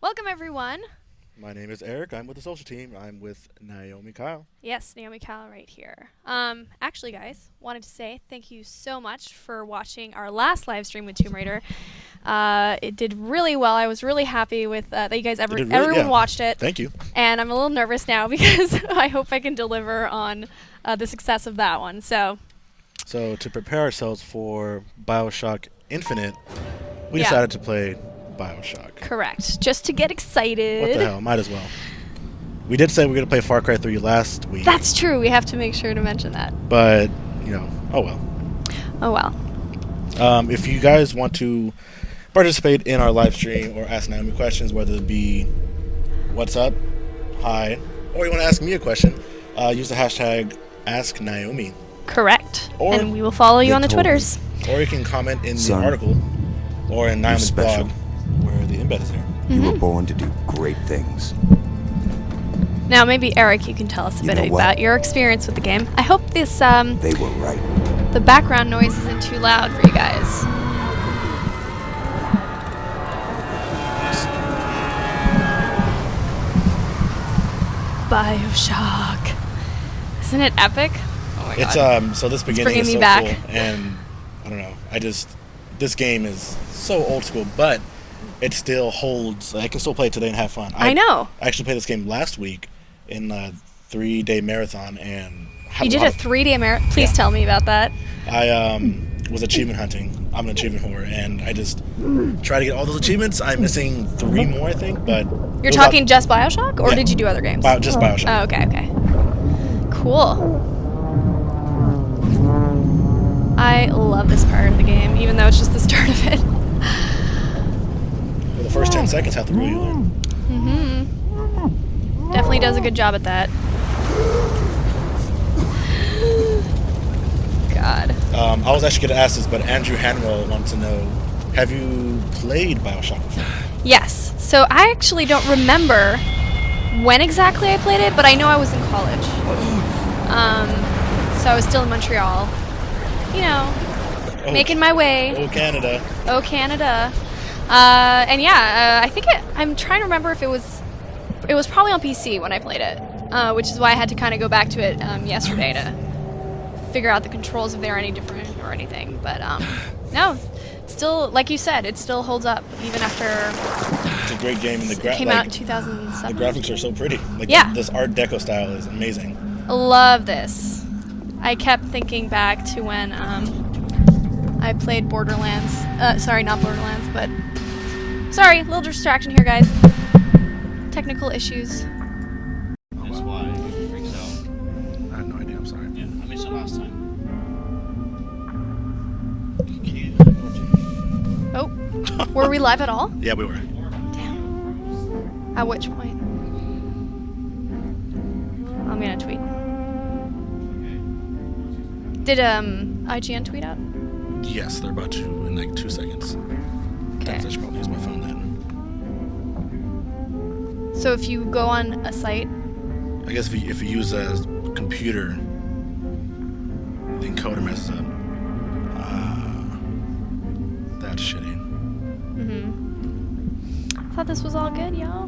Welcome, everyone. My name is Eric. I'm with the social team. I'm with Naomi Kyle. Yes, Naomi Kyle right here. Actually, guys, wanted to say thank you so much for watching our last live stream with Tomb Raider. It did really well. I was really happy with that you guys everyone watched it. Thank you. And I'm a little nervous now because I hope I can deliver on the success of that one. So to prepare ourselves for Bioshock Infinite, we decided to play Bioshock. Correct. Just to get excited. What the hell? Might as well. We did say we were going to play Far Cry 3 last week. That's true. We have to make sure to mention that. But, oh well. Oh well. If you guys want to participate in our live stream or ask Naomi questions, whether it be what's up, hi, or you want to ask me a question, use the hashtag #AskNaomi. Correct. And we will follow you on the Twitters. Or you can comment in the article or in Naomi's blog where the embed is there. You were born to do great things. Now, maybe Eric, you can tell us a bit about your experience with the game. I hope this they were right. The background noise isn't too loud for you guys. Bioshock. Isn't it epic? Oh my god. So this beginning is so cool, and I don't know. This game is so old school, but it still holds. I can still play it today and have fun. I know. I actually played this game last week in a 3-day marathon, and you did a 3-day marathon. Please tell me about that. I was achievement hunting. I'm an achievement whore, and I just try to get all those achievements. I'm missing 3 more, I think, but you're talking just Bioshock, or did you do other games? Just Bioshock. Oh, okay. Cool. I love this part of the game, even though it's just the start of it. Well, the first 10 seconds have to really learn. Definitely does a good job at that. God. I was actually going to ask this, but Andrew Hanwell wants to know, have you played Bioshock before? Yes. So I actually don't remember when exactly I played it, but I know I was in college. So I was still in Montreal. Making my way. Oh, Canada. Oh, Canada. I think I'm trying to remember if it was probably on PC when I played it, which is why I had to kind of go back to it yesterday to figure out the controls if they were any different or anything. But no, still, like you said, it still holds up even after. It's a great game, and it came out in 2007. The graphics are so pretty. This Art Deco style is amazing. I love this. I kept thinking back to when I played Borderlands. Sorry, not Borderlands, but sorry, little distraction here, guys. Technical issues. That's why it freaks out. I have no idea. I'm sorry. Yeah, I missed it last time. Oh, were we live at all? Yeah, we were. Damn. At which point? I'm gonna tweet. Did IGN tweet out? Yes, they're about to in like 2 seconds. Okay. I should probably use my phone then. So if you go on a site, I guess if you use a computer, the encoder messes up. That's shitty. I thought this was all good, y'all.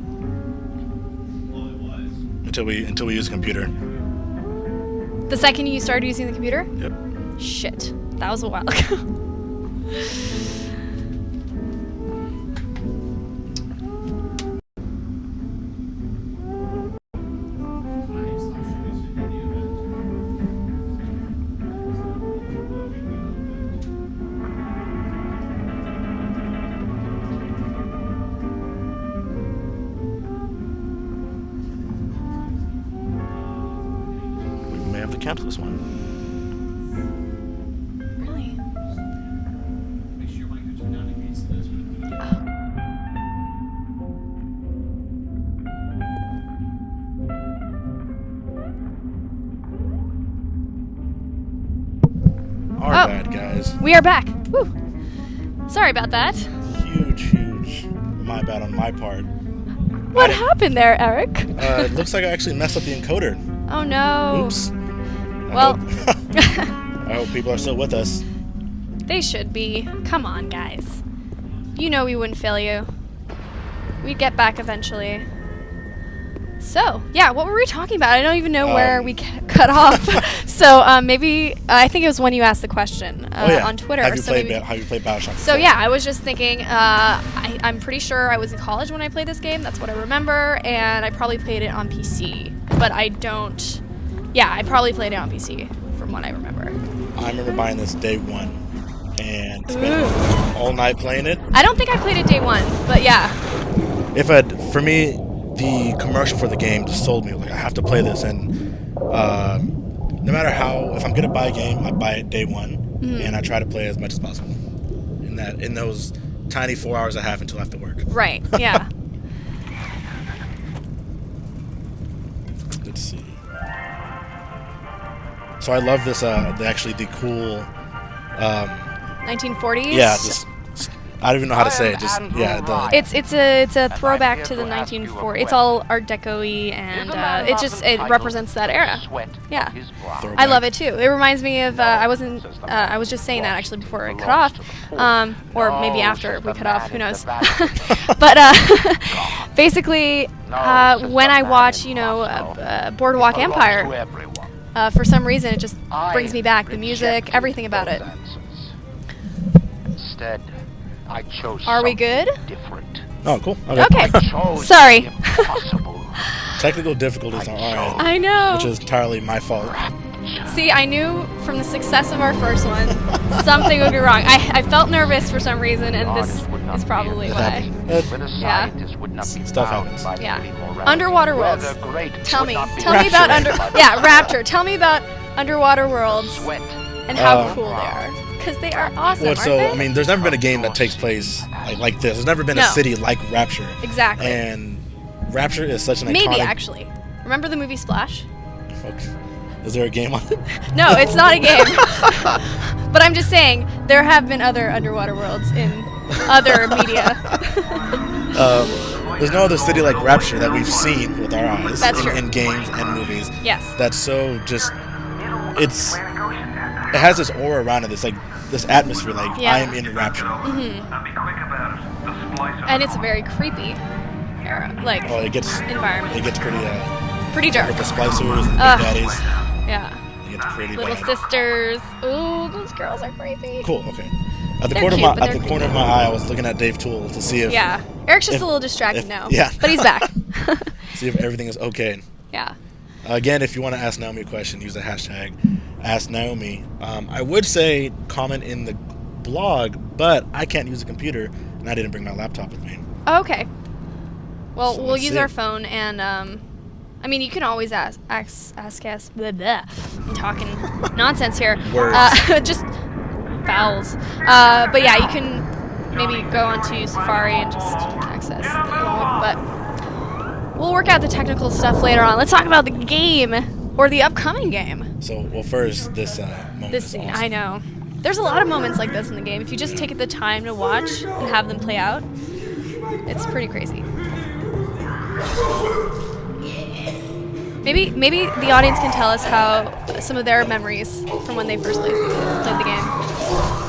Well, it was. Until we use a computer. The second you started using the computer? Yep. Shit. That was a while ago. We may have to cancel this one. Really? Make sure your mic is down in case it does. Our bad, guys. We are back. Woo. Sorry about that. Huge my bad on my part. What happened there, Eric? It looks like I actually messed up the encoder. Oh no. Oops. Well, I hope people are still with us. They should be. Come on, guys. You know we wouldn't fail you. we'd get back eventually. So, yeah, what were we talking about? I don't even know where we cut off. So, maybe, I think it was when you asked the question on Twitter. Have you so played Bioshock? So, yeah, I was just thinking, I'm pretty sure I was in college when I played this game. That's what I remember. And I probably played it on PC. But I don't... Yeah, I probably played it on PC from what I remember. I remember buying this day one and spending all night playing it. I don't think I played it day one, but yeah. For me, the commercial for the game just sold me. Like, I have to play this, and no matter how, if I'm gonna buy a game, I buy it day one, and I try to play as much as possible. In those tiny 4 hours I have until I have to work. Right. Yeah. Let's see. So I love this. The cool. 1940s. Yeah. I don't even know how to say it. Just It's a throwback to the 1940s. It's all Art Deco-y, and it represents that era. Yeah, Throwback. I love it too. It reminds me of I was just saying that actually before I cut off, or maybe after we cut off. Who knows? But basically, when I watch Boardwalk Empire, for some reason it just brings me back. The music, everything about it. Instead, I chose Are we good? different. Oh, cool. Okay. Chose Sorry. the impossible. Technical difficulties on our end, I know. which is entirely my fault. See, I knew from the success of our first one, something would be wrong. I felt nervous for some reason, and this is probably It why. happened. When a Yeah. scientist would not be Stuff bound happens. by the Yeah. legal realm. Underwater Where worlds. the great Tell would me. not be Tell me about bound Rapture. Tell me about underwater worlds Sweat. and how cool they are. Because they are awesome, Well, aren't so they? I mean, there's never been a game that takes place like this. There's never been a No. city like Rapture. Exactly. And Rapture is such an iconic. Maybe, actually. Remember the movie Splash? Okay. Is there a game on it? No, it's not a game. But I'm just saying, there have been other underwater worlds in other media. There's no other city like Rapture that we've seen with our eyes That's true. in games and movies. Yes. That's so just. It has this aura around it. This this atmosphere. Like Yeah. I am in Rapture. And it's a very creepy era, like Oh, it gets environment. pretty Pretty dark. with the splicers and the Ugh. Big Daddies. Yeah. It gets pretty Little bad. sisters. Ooh, those girls are creepy. Cool. Okay. At the They're corner cute, of but my they're corner of my eye, I was looking at Dave Toole to see if Yeah. Eric's just if- a little distracted if- now. yeah. But he's back. see if everything is okay. Yeah. Again, if you want to ask Naomi a question, use the hashtag #AskNaomi. I would say comment in the blog, but I can't use a computer, and I didn't bring my laptop with me. Okay. Well, So we'll let's use see. our phone, and I mean, you can always ask us. Blah, blah. I'm talking nonsense here. Words. Just vowels. But yeah, you can maybe go onto Safari and just access the blog. But we'll work out the technical stuff later on. Let's talk about the game or the upcoming game. So, well, first this moment. This is scene, awesome. I know. There's a lot of moments like this in the game. If you just take the time to watch and have them play out, it's pretty crazy. Maybe the audience can tell us how some of their memories from when they first played the game.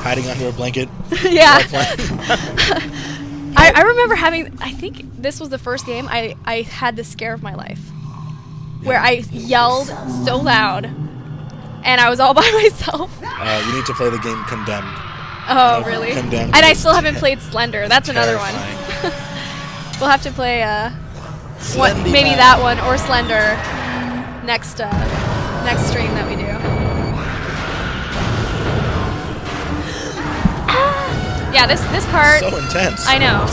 Hiding under a blanket. Yeah. while playing. I remember having, I think this was the first game I had the scare of my life. Where I yelled so loud and I was all by myself. You need to play the game Condemned. Oh, No, really? Condemned And I is still haven't played Slender. That's another one. terrifying. We'll have to play Slendy maybe Man. that one or Slender next stream that we do. Yeah, this part. So intense. I know.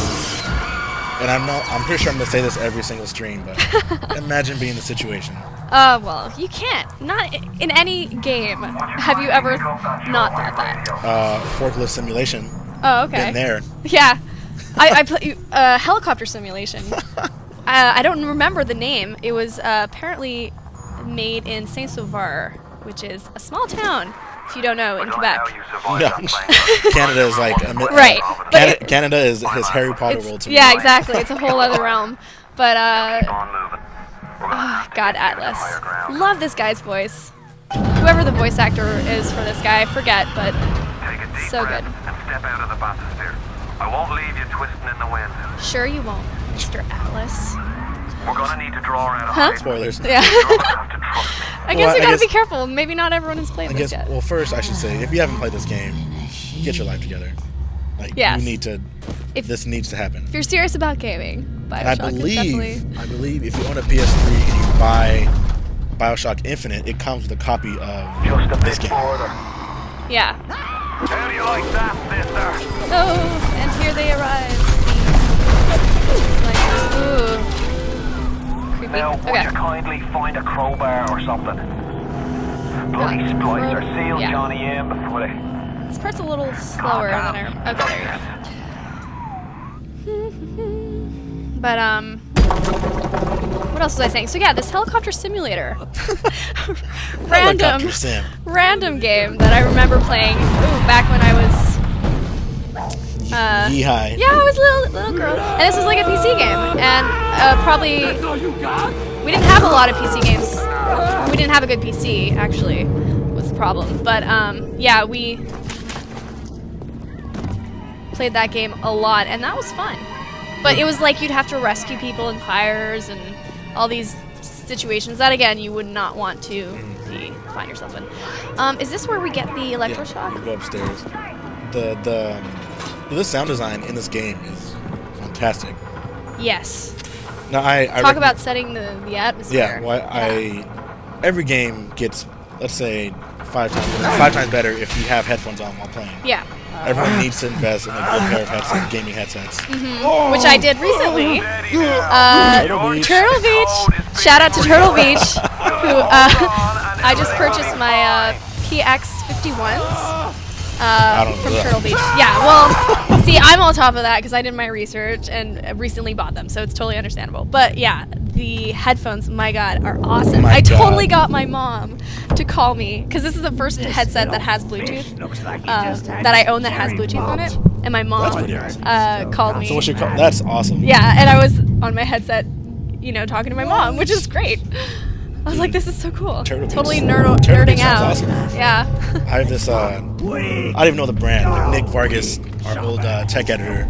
And I'm pretty sure I'm gonna say this every single stream, but imagine being in the situation. Well, you can't. Not in any game. Have you ever not thought that? Forklift simulation. Oh, okay. Been there. Yeah, I play helicopter simulation. I don't remember the name. It was apparently made in Saint-Sauveur, which is a small town, if you don't know, in Quebec. No. Canada is like Right, but it- Canada is his Harry Potter world to me. Yeah, exactly. It's a whole other realm. But God, Atlas. Love this guy's voice. Whoever the voice actor is for this guy, I forget, but so good. And step out of the bathysphere. I won't leave you twisting in the wind. Sure you won't. Mr. Atlas. We're gonna need to draw out a Huh? Spoilers. Yeah. You're gonna have to trust me. I guess Well, we I gotta guess- be careful. Maybe not everyone has played I this guess. yet. Well, first I should say, if you haven't played this game, get your life together. Like Yes. you need to. If- This needs to happen. If you're serious about gaming, And Bioshock I is definitely. believe if you own a PS3 and you buy Bioshock Infinite, it comes with a copy of Just a this bit game. further. Yeah. How do you like that, mister? Oh, and here they arrive. Like, ooh. Creepy. Now, would Okay. you kindly find a crowbar or something? Bloody splice or seal Yeah. Johnny in before they... This part's a little slower than I. Okay, there you go. But what else was I saying? So yeah, this helicopter simulator, Helicopter sim. random game that I remember playing. Ooh, back when I was. Yee-hi. Yeah, I was a little girl, and this was like a PC game, and probably we didn't have a lot of PC games. We didn't have a good PC, actually, was the problem. But yeah, we played that game a lot, and that was fun. But it was like you'd have to rescue people in fires and all these situations that, again, you would not want to find yourself in. Is this where we get the electroshock? You go upstairs. The sound design in this game is fantastic. Yes. Now I Talk about setting the atmosphere. Yeah, well, every game gets, let's say, 5 times better if you have headphones on while playing. Yeah. Everyone needs to invest in a good pair of headsets, gaming headsets. Which I did recently. Turtle Beach. Turtle Beach. Shout out to Turtle Beach, who I just purchased my PX51s I don't know from that. Turtle Beach. Yeah, well, see, I'm on top of that because I did my research and recently bought them, so it's totally understandable. But yeah, the headphones, my God, are awesome. My I God. totally got my mom to call me because this is the first headset that has Bluetooth that I own that has Bluetooth on it, and my mom called me. So what should call? That's awesome. Yeah, and I was on my headset, you know, talking to my mom, which is great. I was like, this is so cool. Turtle Beach. Totally Turtle nerding Beach out. sounds awesome. Yeah. I have this. I don't even know the brand. Like Nick Vargas, our old tech editor,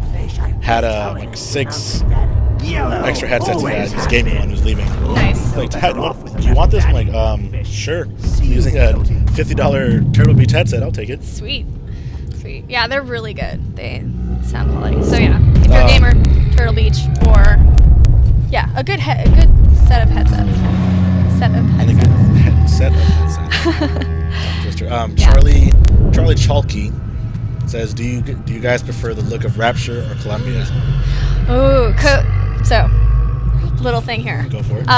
had like 6 extra headsets he had. This gaming one was leaving. Nice. Like, do you want this? I'm like, sure. I'm using a $50 Turtle Beach headset. I'll take it. Sweet. Sweet. Yeah, they're really good. They sound quality. So yeah, if you're a gamer, Turtle Beach, or yeah, a good set of headsets. Set of And a headsets. good set of headsets. Charlie Chalky says, do you guys prefer the look of Rapture or Columbia? Oh, so little thing here. Go for it.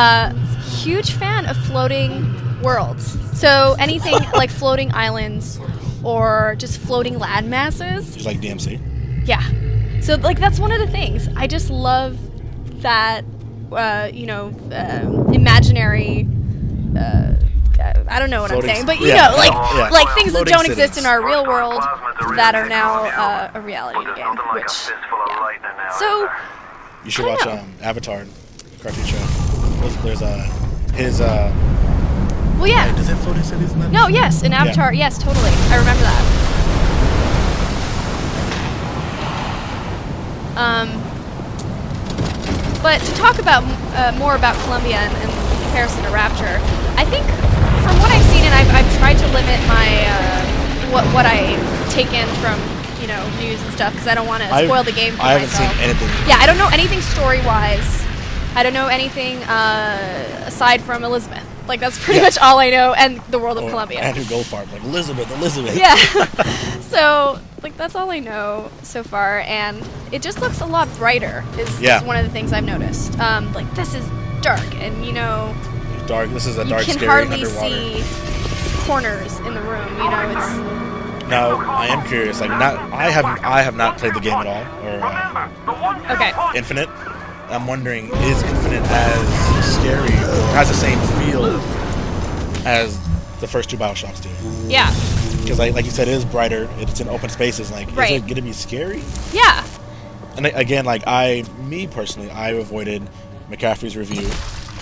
Huge fan of floating worlds. So anything like floating islands or just floating land masses. Just like DMC. Yeah. So like that's one of the things. I just love that imaginary I don't know what Floating I'm saying, but you yeah. know, like Yeah. like things that Floating don't exist cities. in our real world that are now a reality There's game. nothing like a Which, fistful of yeah. lightning now, So is there? You should I watch don't know. Avatar, cartoon show. There's his well, yeah. Does it floating cities in that? No, yes, in Avatar, yes, totally. I remember that. But to talk about more about Columbia and in comparison to Rapture, I think from what I've seen, and I've tried to limit my what I take in from news and stuff because I don't want to spoil the game for I haven't myself. seen anything. Yeah, I don't know anything story-wise. I don't know anything aside from Elizabeth. Like that's pretty much all I know, and the world of Columbia. Andrew Goldfarb, like Elizabeth. Yeah. So, like, that's all I know so far, and it just looks a lot brighter, is one of the things I've noticed. Like, this is dark, and, Dark. This is a you dark, can scary hardly underwater. see corners in the room, it's... Now, I am curious. Like, I have not played the game at all, or Okay. Infinite. I'm wondering, is Infinite as scary or has the same feel as the first 2 Bioshocks do? Yeah. Because, like you said, it is brighter. It's in open spaces. Like, is it going to be scary? Yeah. And again, like me personally, I avoided McCaffrey's review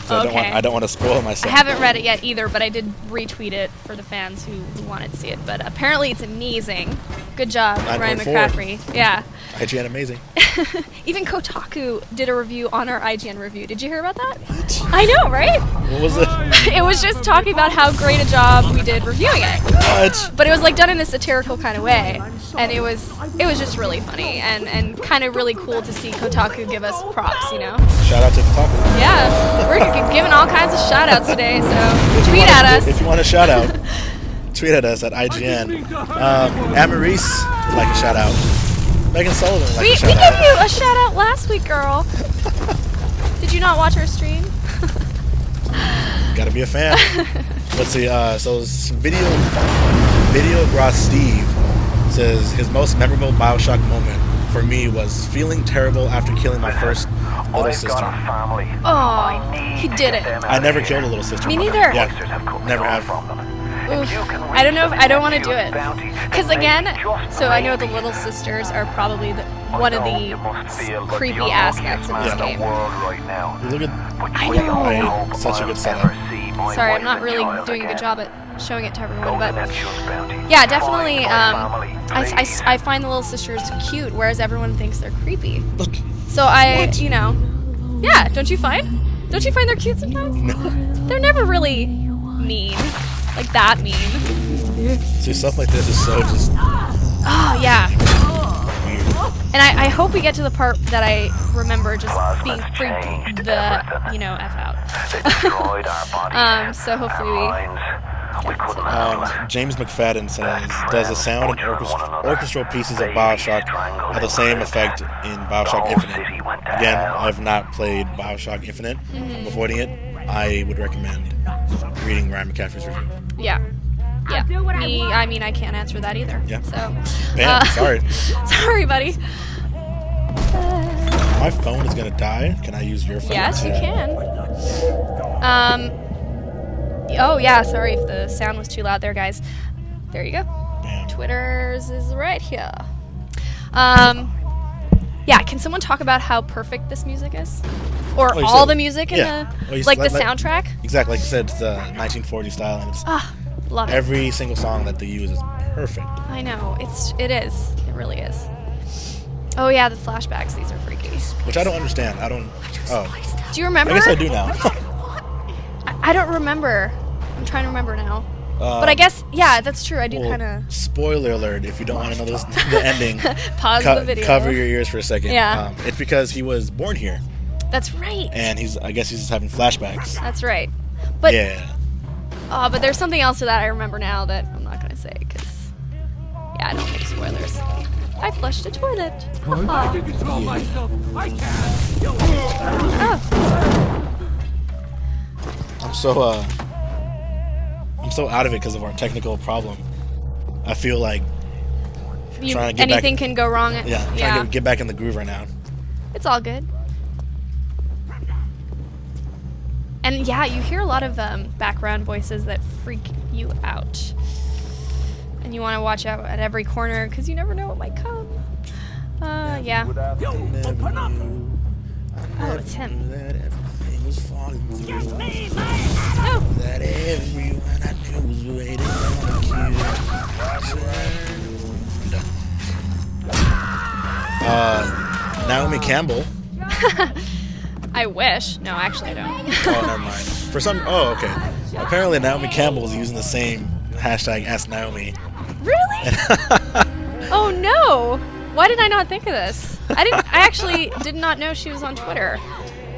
So Okay. I don't want to spoil I myself. haven't read it yet either, but I did retweet it for the fans who wanted to see it. But apparently it's amazing. Good job, Ryan 9.4. McCaffrey. Yeah. IGN amazing. Even Kotaku did a review on our IGN review. Did you hear about that? What? I know, right? What was it? It was just talking about how great a job we did reviewing it. What? But it was like done in a satirical kind of way, and it was just really funny and kind of really cool to see Kotaku give us props, you know? Shout out to Kotaku. Yeah, we're giving all kinds of shout outs today, so tweet at us. If you want a shout out, tweet at us at IGN. Amaris would like a shout out. Megan Sullivan would like We a shout gave out. you a shout out last week, girl. Did you not watch our stream? Gotta be a fan. Let's see. So it's video Gross Steve says his most memorable Bioshock moment for me was feeling terrible after killing my first little I've sister. got a family. Oh, he did it. I never killed a little sister. Me neither. Yeah, Oysters have cut me never off have. from them. Oof. If you can I don't know if reach I don't them want to in do it. your bounty, Because then again, just so I know the maybe. little sisters are probably I one of know the you must feel like creepy the aspects of unluckiest this man in game. the world right now. Look at But I you know. don't hope Such a I'll good setup. ever see my Sorry, wife I'm not and really child doing a good again. job at showing it to everyone, Go but to Neptune's bounty. yeah, definitely. Find my family, please. I find the little sisters cute, whereas everyone thinks they're creepy. look. So you know, yeah. Don't you find they're cute sometimes? No. They're never really mean, like that mean. See, stuff like this is so just Oh yeah. weird. And I hope we get to the part that I remember just being Plasma's freaked changed the everything. F out. They destroyed our bodies. So hopefully we. our minds. We couldn't handle it. James McFadden says, does the sound and orchestral pieces of Bioshock have the same effect in Bioshock Infinite? Again, I've not played Bioshock Infinite. I'm avoiding it. I would recommend reading Ryan McCaffrey's review. Yeah. Yeah. I mean, I can't answer that either. Yeah. So. Bam, sorry. Sorry, buddy. My phone is gonna die. Can I use your phone? Yes, you can. Oh yeah. Sorry if the sound was too loud there, guys. There you go. Bam. Twitter's is right here. Yeah. Can someone talk about how perfect this music is, or Oh, you all said- the music in yeah. Well, you the like said- the soundtrack? Exactly, like you said, it's the 1940 style, and it's Ah, love it. every single song that they use is perfect. I know. It is. It really is. Oh yeah, the flashbacks. These are freaky. Which I don't understand. I don't. Oh, Do you remember? I guess I do now. I don't remember. I'm trying to remember now. But I guess, yeah, that's true. I do well, kind of spoiler alert! If you don't want to know the ending, pause the video. cover your ears for a second. Yeah. It's because he was born here, That's right. and I guess he's just having flashbacks. That's right. But Yeah. but there's something else to that I remember now that I'm not gonna say because I don't make spoilers. I flushed a toilet. Haha. control myself. I can. Oh, I'm so out of it because of our technical problem. I feel like you, Trying to get anything back- can go wrong. trying to get back in the groove right now. It's all good. And yeah, you hear a lot of background voices that freak you out. And you want to watch out at every corner because you never know what might come. Yeah. Yo, open up. Oh, it's him. That everything was falling through. No. That everyone I knew was waiting on you. Naomi Campbell. I wish. No, actually, I don't. Oh, never mind. For some. Oh, okay. Apparently, Naomi Campbell is using the same hashtag Ask Naomi. Really? Oh no! Why did I not think of this? I actually did not know she was on Twitter.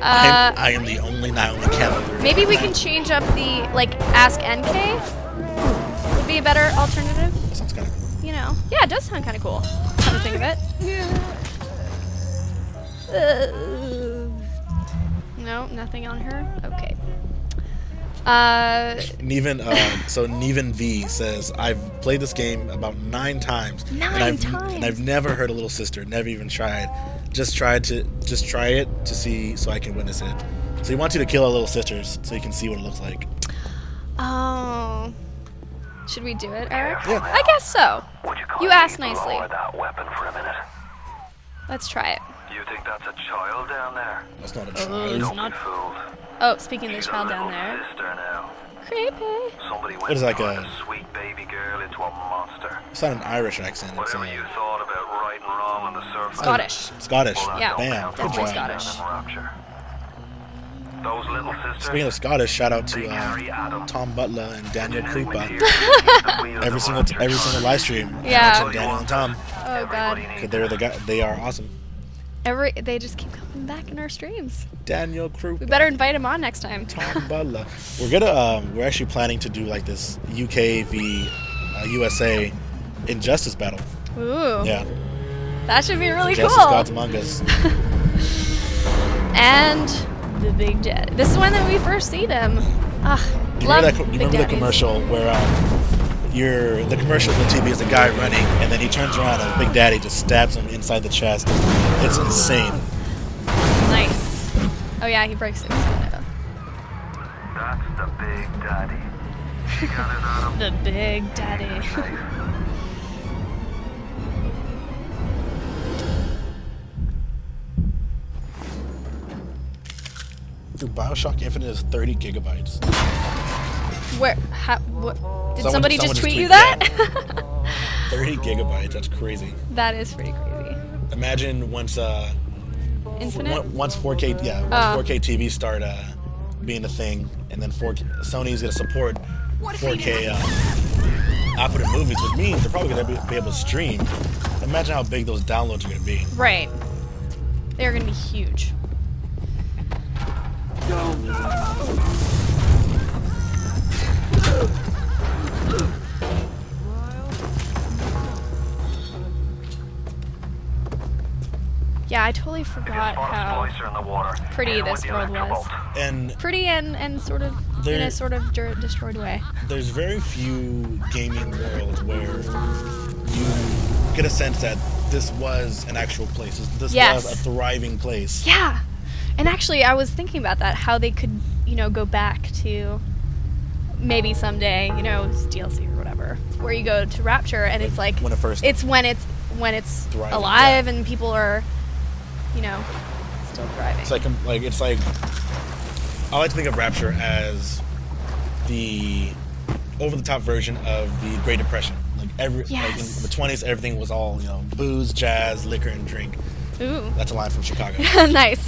I am the only Naomi Campbell. Maybe we can change up the Ask NK. Would be a better alternative. Sounds kind of. You know. Yeah, it does sound kind of cool. Come to think of it. No, nothing on her. Okay. Neven V says I've played this game about 9 times. Nine times? And I've never heard a little sister. Never even tried. Just try it to see so I can witness it. So he wants you to kill our little sisters so you can see what it looks like. Oh. Should we do it, Eric? Yeah. I guess so. Would you You kindly asked nicely. lower that weapon for a minute? Let's try it. You think that's a child down there? That's not a Oh, child. it's Don't not. be fooled. Oh, speaking of the child down there. Sister now. Creepy. Somebody What is went like and a- turned a sweet baby girl into a monster. It's not an Irish accent. It's Whatever you thought about right and wrong on the surface. Scottish. Scottish. Yeah. Bam. Good Definitely job. Scottish. Rapture. Those little sisters. Speaking of Scottish, shout out they to carry Adam. Tom Butler and Daniel Genuine Krupa. material to keep the wheels Every of single Rapture live stream. I Yeah. mentioned Daniel and Tom. Oh god. Everybody 'Cause they're the guy. They are awesome. They just keep coming back in our streams. Daniel We Krupa. better invite him on next time. Tom Butler. We're actually planning to do like this UK v USA Injustice battle. Ooh. Yeah. That should be really Justice cool. Gods Among Us. And the Big Daddy. This is when that we first see them. Ah, Do you love remember, you Big remember the Daddies. commercial where the commercial on the TV is a guy running and then he turns around and Big Daddy just stabs him inside the chest. It's insane. Nice. Oh yeah, he breaks it. That's the Big Daddy. You got it, Adam. The Big Daddy. Safe. Dude, Bioshock Infinite is 30 gigabytes. Where? What? Did Someone somebody just just tweet you tweeted that? 30 gigabytes. That's crazy. That is pretty crazy. Imagine once Infinite? once 4K Oh. 4K TVs start being a thing, and then 4K, Sony's gonna support 4K output of movies, which means they're probably gonna be able to stream. Imagine how big those downloads are gonna be. Right. They're gonna be huge. Yeah, I totally forgot Spot a how splicer in the water. pretty Hit him this with the world was. electrobolt. And Pretty and sort of in There- a sort of destroyed way. there's very few gaming worlds where you get a sense that this was an actual place. This Yes. was a thriving place. Yeah. And actually, I was thinking about that, how they could, go back to maybe someday, DLC or whatever, where you go to Rapture and it's like when it first- it's when it's Thriving, alive yeah. and people are, still thriving. It's like I like to think of Rapture as the over-the-top version of the Great Depression. Like like in Yes. the 20s, everything was all booze, jazz, liquor, and drink. Ooh. That's a line from Chicago. Nice.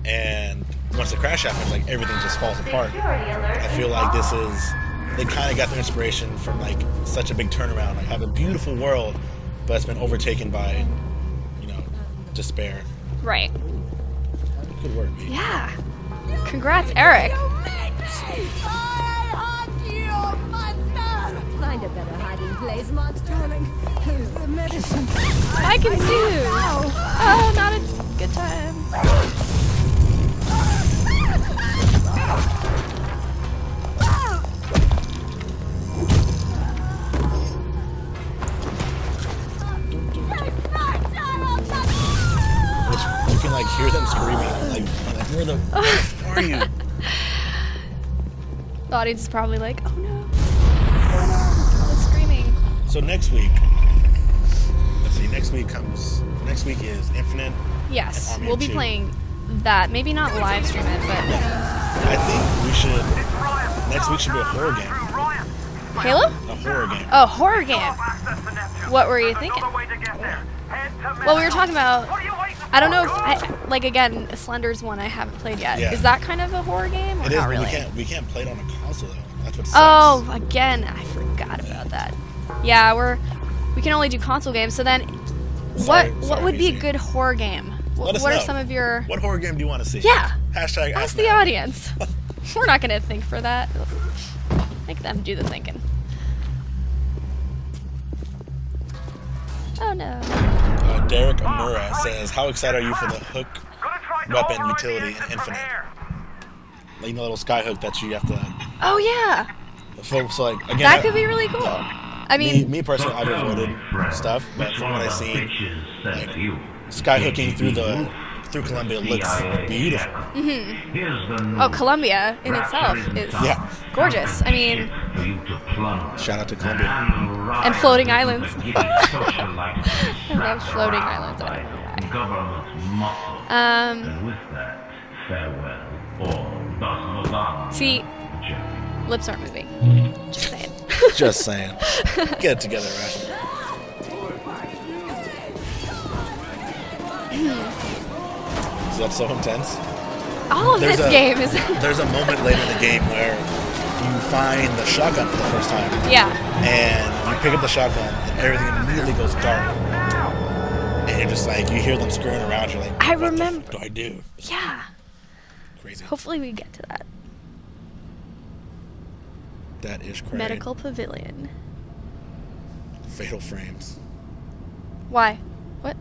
And once the crash happens, like everything just falls apart. I feel like they kind of got their inspiration from like such a big turnaround. Like have a beautiful world, but it's been overtaken by, despair. Right. Good work, B. Yeah. Congrats, Eric. Find a better hiding place, monster. Darling, here's the medicine. I can see you. Oh, not a good time. You can like hear them screaming. Like where the f are you? The audience is probably like, oh no. Oh no. The screaming. So next week, let's see. Next week is Infinite. Yes, Army we'll of be Two. playing that. Maybe not live stream it, but I think we should. Next week should be a horror game. Halo? A horror game. Oh, horror game. What were you thinking? Well, we were talking about. I don't know if again, Slender's one I haven't played yet. Yeah. Is that kind of a horror game or It is, not but really? we can't play it on a console though. That's what sucks. Oh, again, I forgot about that. Yeah, we can only do console games. So then, Sorry, what would be a PC. good horror game? Let us What are know. some of your? What horror game do you want to see? Yeah. Hashtag Ask the Matt. audience. We're not gonna think for that. Make them do the thinking. Oh no. Derek Amura says, "How excited are you for the hook weapon utility in Infinite? Like the little sky hook that you have to." Oh yeah. So like again, That could be really cool. I mean, me personally, I've avoided stuff, but from what I've seen, like sky hooking through Columbia looks beautiful. oh, Columbia in itself is Yeah. gorgeous. I mean, Shout out to Columbia. and floating islands. I love floating islands. I don't know why. Government muscle. Um, And with that, Farewell, or not long. See, lips aren't moving. Just saying. Just saying. Get it together, Rash. Is that so intense? All of There's this a- game is. There's a moment later in the game where you find the shotgun for the first time. Yeah. And you pick up the shotgun, and everything immediately goes dark. And you're just like, you hear them screwing around. You're like, I what remember. the f- do I do? Yeah. Crazy. Hopefully we get to that. That is crazy. Medical pavilion. Fatal Frames. Why? What?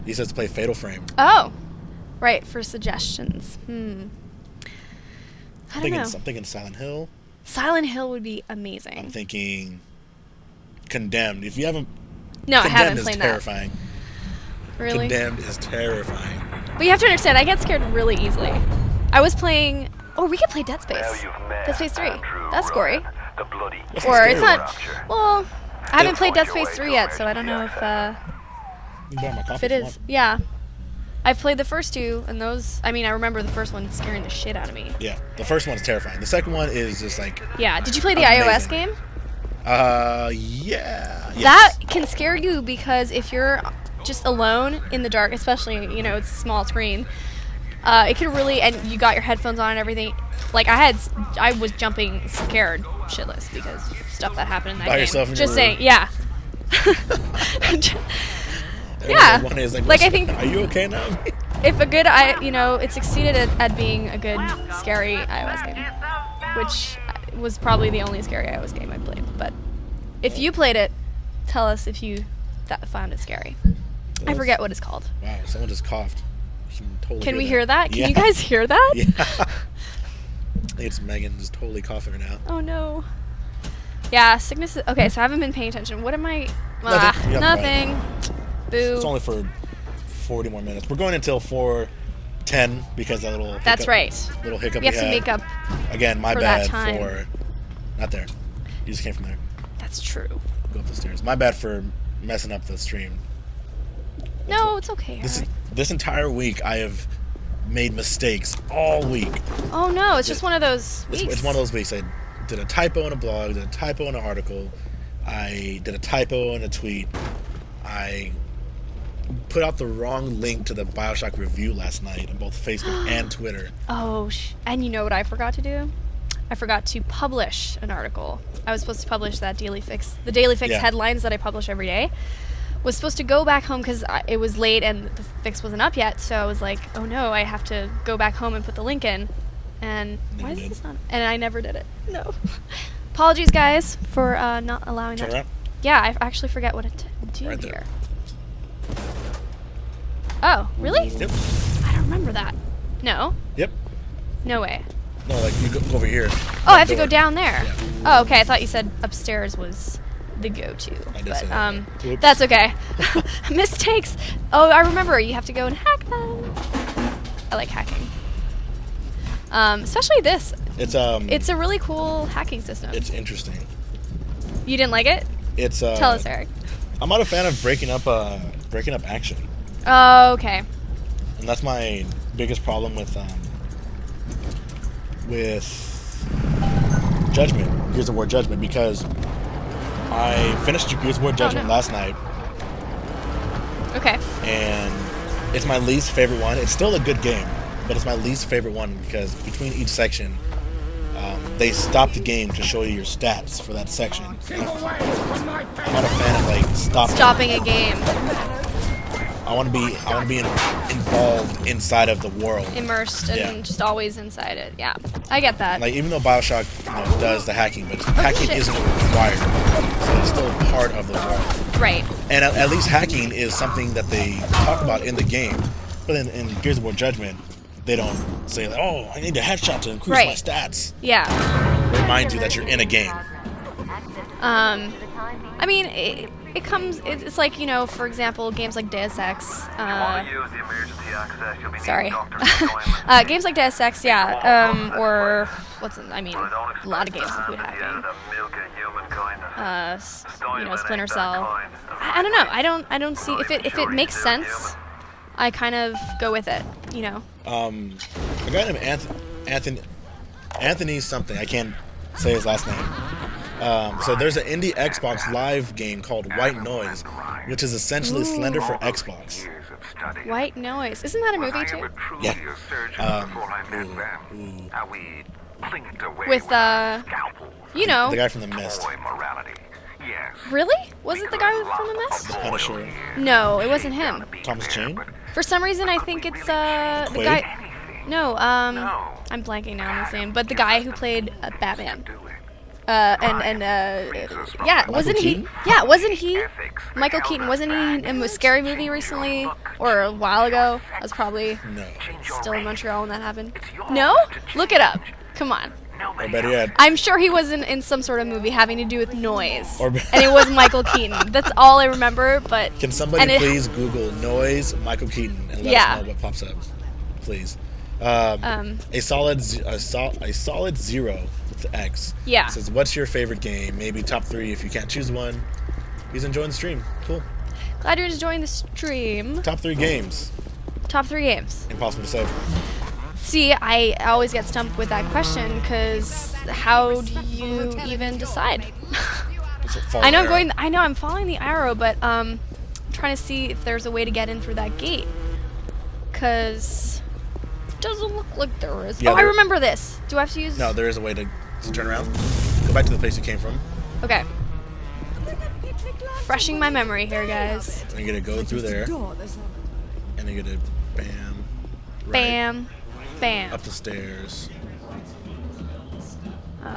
He says to play Fatal Frame. Oh. Right, for suggestions. I don't know. I'm thinking Silent Hill. Silent Hill would be amazing. I'm thinking Condemned. If you haven't, No, I Condemned haven't is played terrifying. that. Really? Condemned is terrifying. But you have to understand, I get scared really easily. I was playing. Oh, we could play Dead Space. Now you've met Dead Space 3. Andrew That's gory. Ryan, the bloody That's Or scary. it's not. Rapture. Well, I haven't It- played Dead Find your Space way 3 to yet, so I don't know if You can buy my coffee if it if you is. want. Yeah. I've played the first two, and those. I mean, I remember the first one scaring the shit out of me. Yeah, the first one's terrifying. The second one is just like, Yeah. Did you play the Amazing. iOS game? yeah. Yes. That can scare you because if you're just alone in the dark, especially it's a small screen, it can really. And you got your headphones on and everything. Like I was jumping scared shitless because stuff that happened in that By game. yourself in your Just room? saying, yeah. And yeah. One is like, Like, I think- are you okay now? If a good it succeeded at being a good scary iOS game, which was probably the only scary iOS game I played. But if you played it, tell us if you found it scary. I forget what it's called. Wow, someone just coughed. You can totally Can we hear that? Can Yeah. you guys hear that? Yeah. I think it's Megan just totally coughing right now. Oh no. Yeah, sickness. Okay, so I haven't been paying attention. What am I? Nothing. You haven't been. Nothing. Boo. It's only for 40 more minutes. We're going until 4:10 because that little That's hiccup, right. little hiccup We have to had. make up. Again, my for that bad time. for not there. You just came from there. That's true. Go up the stairs. My bad for messing up the stream. No, it's okay. This entire week I have made mistakes all week. Oh no, it's just one of those weeks. It's one of those weeks. I did a typo in a blog, did a typo in an article, I did a typo in a tweet, I put out the wrong link to the Bioshock review last night on both Facebook and Twitter. Oh, and you know what I forgot to do? I forgot to publish an article. I was supposed to publish that Daily Fix, the Daily Fix Yeah. headlines that I publish every day. Was supposed to go back home because it was late and the fix wasn't up yet. So I was like, oh no, I have to go back home and put the link in. And why is did. this not? And I never did it. No. Apologies, guys, for not allowing Turn that. around. Yeah, I actually forget what to do Right there. here. Oh, really? Yep. I don't remember that. No. Yep. No way. No, like you go over here. Oh, I have to go Door. down there. Yeah. Oh, okay. I thought you said upstairs was the go-to. I did But say that. Oops. that's okay. Mistakes. Oh, I remember. You have to go and hack them. I like hacking. Especially this. It's It's a really cool hacking system. it's interesting. You didn't like it? It's Tell us, Eric. I'm not a fan of breaking up action. Oh, okay. And that's my biggest problem with Judgment, Gears of War Judgment, because I finished Gears of War Judgment no. last night, Okay. and it's my least favorite one. It's still a good game, but it's my least favorite one because between each section, they stop the game to show you your stats for that section. I'm not a fan of like Stopping a game. I want to be involved inside of the world. Immersed and Yeah. just always inside it. Yeah. I get that. Like even though Bioshock does the hacking, but hacking shit. isn't required, so it's still part of the world. Right. And at least hacking is something that they talk about in the game, but in Gears of War Judgment, they don't say, like, "Oh, I need a headshot to increase Right. my stats." Yeah. They remind you that you're in a game. I mean, it comes. It's like for example, games like Deus Ex. Want to use the emergency access, you'll be Sorry. needing Dr. Stoneman. Games like Deus Ex, yeah. Or I mean, a lot of games include hacking. Splinter Cell. I don't know. I don't see if it makes sense. I kind of go with it, you know. A guy named Anthony something. I can't say his last name. So there's an indie Xbox Live game called White Noise, which is essentially Slender for Xbox. White Noise. Isn't that a movie too? Yeah. With you know. The guy from The Mist. Really? Was it the guy from The Mist? Punisher. No, it wasn't him. Thomas Jane. For some reason, I think it's the Quaid? guy. No, I'm blanking now on his name, but the guy who played Batman. Yeah, wasn't he? Keaton? Yeah, wasn't he? Michael Keaton, wasn't he in a scary movie recently or a while ago? I was probably No. still in Montreal when that happened. No? Look it up. Come on. Or better yet. I'm sure he was in some sort of movie having to do with noise. Or- And it was Michael Keaton. That's all I remember, but... Can somebody and it- please Google Noise Michael Keaton and let Yeah. us know what pops up, please? A solid zero with X. Yeah. Says, what's your favorite game? Maybe top 3 if you can't choose one. He's enjoying the stream. Cool. Glad you're enjoying the stream. Top 3 games. Top 3 games. Impossible to say. See, I always get stumped with that question because how do you even decide? I know I'm following the arrow, but trying to see if there's a way to get in through that gate. Cause it doesn't look like there is. Yeah, I remember this. Do I have to use? No, there is a way to turn around. Go back to the place you came from. Okay. Refreshing my memory here, guys. And you gotta go through there. And you gotta bam. Right, Bam. Bam. Up the stairs.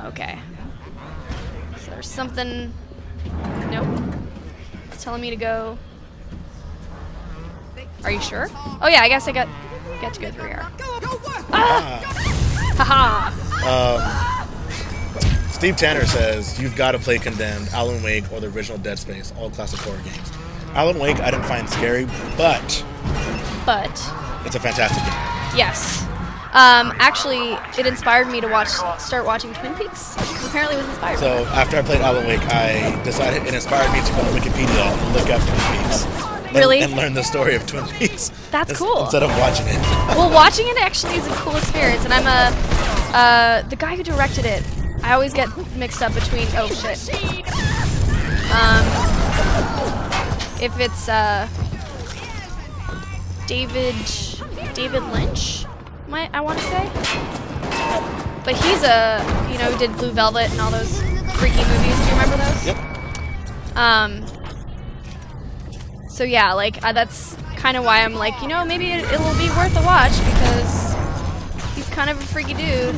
Okay. So there's something. Nope. It's telling me to go. Are you sure? Oh yeah, I guess I get to go through here. Ah! Haha. Steve Tanner says, you've got to play Condemned, Alan Wake, or the original Dead Space, all classic horror games. Alan Wake I didn't find scary, but it's a fantastic game. Yes. Actually, it inspired me to start watching Twin Peaks. Apparently, it was inspired. So after I played Alan Wake, I decided it inspired me to go to Wikipedia and look up Twin Peaks. Really? And learn the story of Twin Peaks. That's cool. Instead of watching it. Well, watching it actually is a cool experience, and I'm the guy who directed it. I always get mixed up between shit. If it's David Lynch, I want to say. But he's who did Blue Velvet and all those freaky movies. Do you remember those? Yep. So yeah, that's kind of why I'm like, maybe it'll be worth a watch because he's kind of a freaky dude,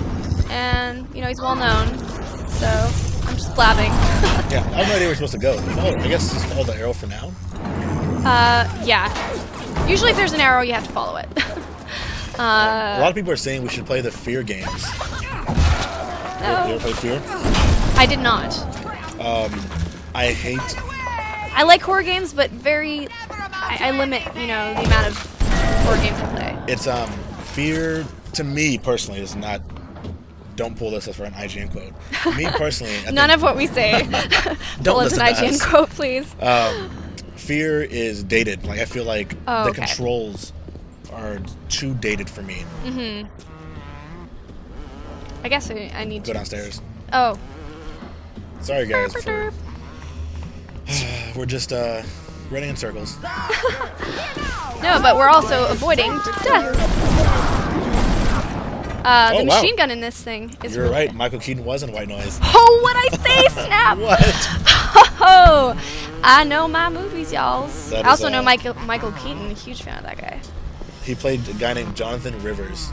and he's well known. So I'm just blabbing. Yeah, I have no idea where we're supposed to go. I guess just follow the arrow for now. Yeah. Usually, if there's an arrow, you have to follow it. A lot of people are saying we should play the Fear games. You ever play Fear? I did not. I like horror games, but I limit, the amount of horror games I play. It's Fear to me personally is not. Don't pull this as for an IGN quote. Me personally, None of what we say. Don't pull as an listen to IGN us. quote, please. Fear is dated. I feel like the okay. controls are too dated for me. Mm-hmm. I guess I need Go to. downstairs. Oh. Sorry guys. We're just running in circles. No, but we're also avoiding death. The machine gun in this thing is You're really right. good. Michael Keaton was in White Noise. Oh, what'd I say? Snap! What? Oh, I know my movies, y'all. That I also is, know Michael Keaton. Huge fan of that guy. He played a guy named Jonathan Rivers.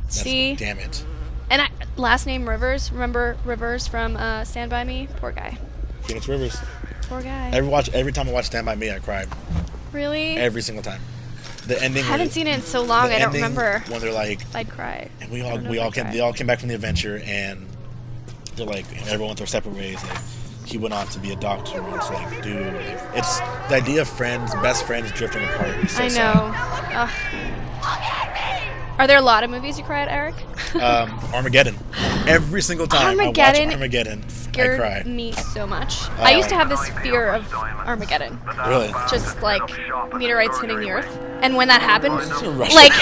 See? Damn it. And last name Rivers. Remember Rivers from Stand By Me? Poor guy. Phoenix Rivers. Poor guy. Every time I watch Stand By Me, I cried. Really? Every single time. The ending. I haven't seen it in so long. I don't remember. When they're like, I'd cry. and they all came back from the adventure, and they're like, and everyone went their separate ways. Like, he went on to be a doctor, and it's like, dude, it's the idea of best friends drifting apart. Is so I sad. know. Are there a lot of movies you cry at, Eric? Armageddon. Every single time I watch Armageddon, I scared cry. me so much. I used to have this fear of Armageddon. Really? Just like meteorites hitting the Earth. And when that happened, Russia. like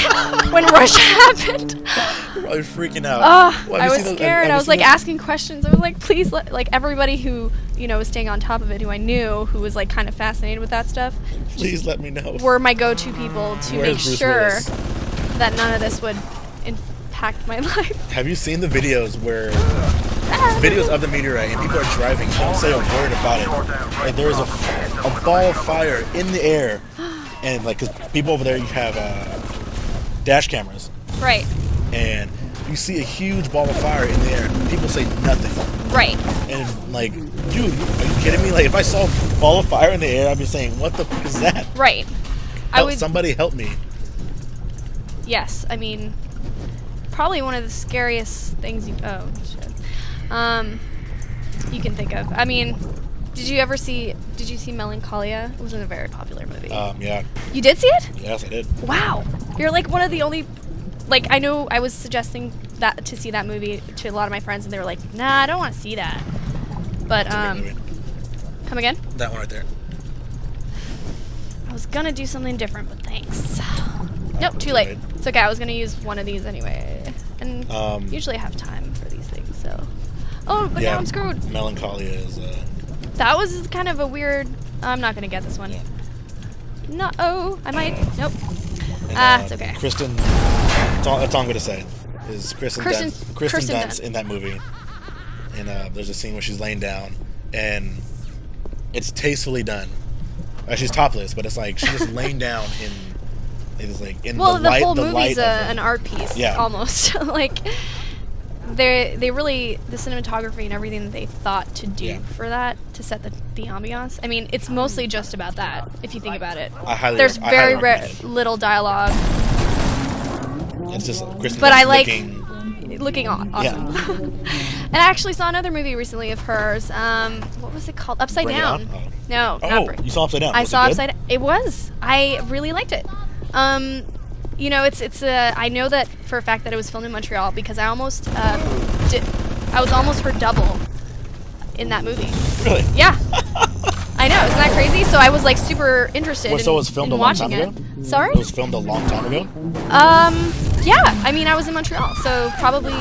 when Russia happened, I was freaking out. I was scared. I was like asking questions. I was like, please, like everybody who was staying on top of it, who I knew, who was like kind of fascinated with that stuff, Please let me know. were my go-to people to Where's make Bruce sure Willis? that none of this would impact my life. Have you seen the videos where videos of the meteorite and people are driving, don't say a word about it? Like there is a ball of fire in the air, and like 'cause people over there you have dash cameras, Right. and you see a huge ball of fire in the air. And people say nothing, Right. and like, dude, are you kidding me? Like if I saw a ball of fire in the air, I'd be saying, what the fuck is that? Right. Somebody help me. Yes, I mean, probably one of the scariest things you can think of. I mean, did you see Melancholia? It wasn't a very popular movie. Yeah. You did see it? Yes, I did. Wow. You're like one of the only, like, I know I was suggesting that to see that movie to a lot of my friends, and they were like, nah, I don't want to see that. But, It's a great movie. come again? That one right there. I was gonna do something different, but thanks. Nope, too late. It's okay, I was gonna use one of these anyway. And usually I have time for these things, so. Oh, but now I'm screwed. Melancholia is. That was kind of a weird. I'm not gonna get this one. Yeah. No, I might. Nope. And, It's okay. Kristen. That's all I'm gonna say. Is Kristen Dunst in that movie? And there's a scene where she's laying down, and it's tastefully done. She's topless, but it's like she's just laying down in. It is like in Well, the the light. whole The movie's light of an art piece, Yeah. almost. Like, they really, the cinematography and everything that they thought to do Yeah. for that, to set the ambiance. I mean, it's mostly just about that, if you think about it. I There's highly very recommend it. little dialogue, It's just Kristen but Dunst I like looking- awesome. Yeah. And I actually saw another movie recently of hers. What was it called? Upside Bring It Down. On? No, Oh, not Bring. you saw Upside Down. I Was it saw good? Upside Down. It was. I really liked it. It's I know that for a fact that it was filmed in Montreal because I almost I was almost her double in that movie. Really? Yeah. I know, isn't that crazy? So I was like super interested Well, so it was filmed in a long watching time it. ago? Sorry? It was filmed a long time ago. Yeah. I mean, I was in Montreal, so probably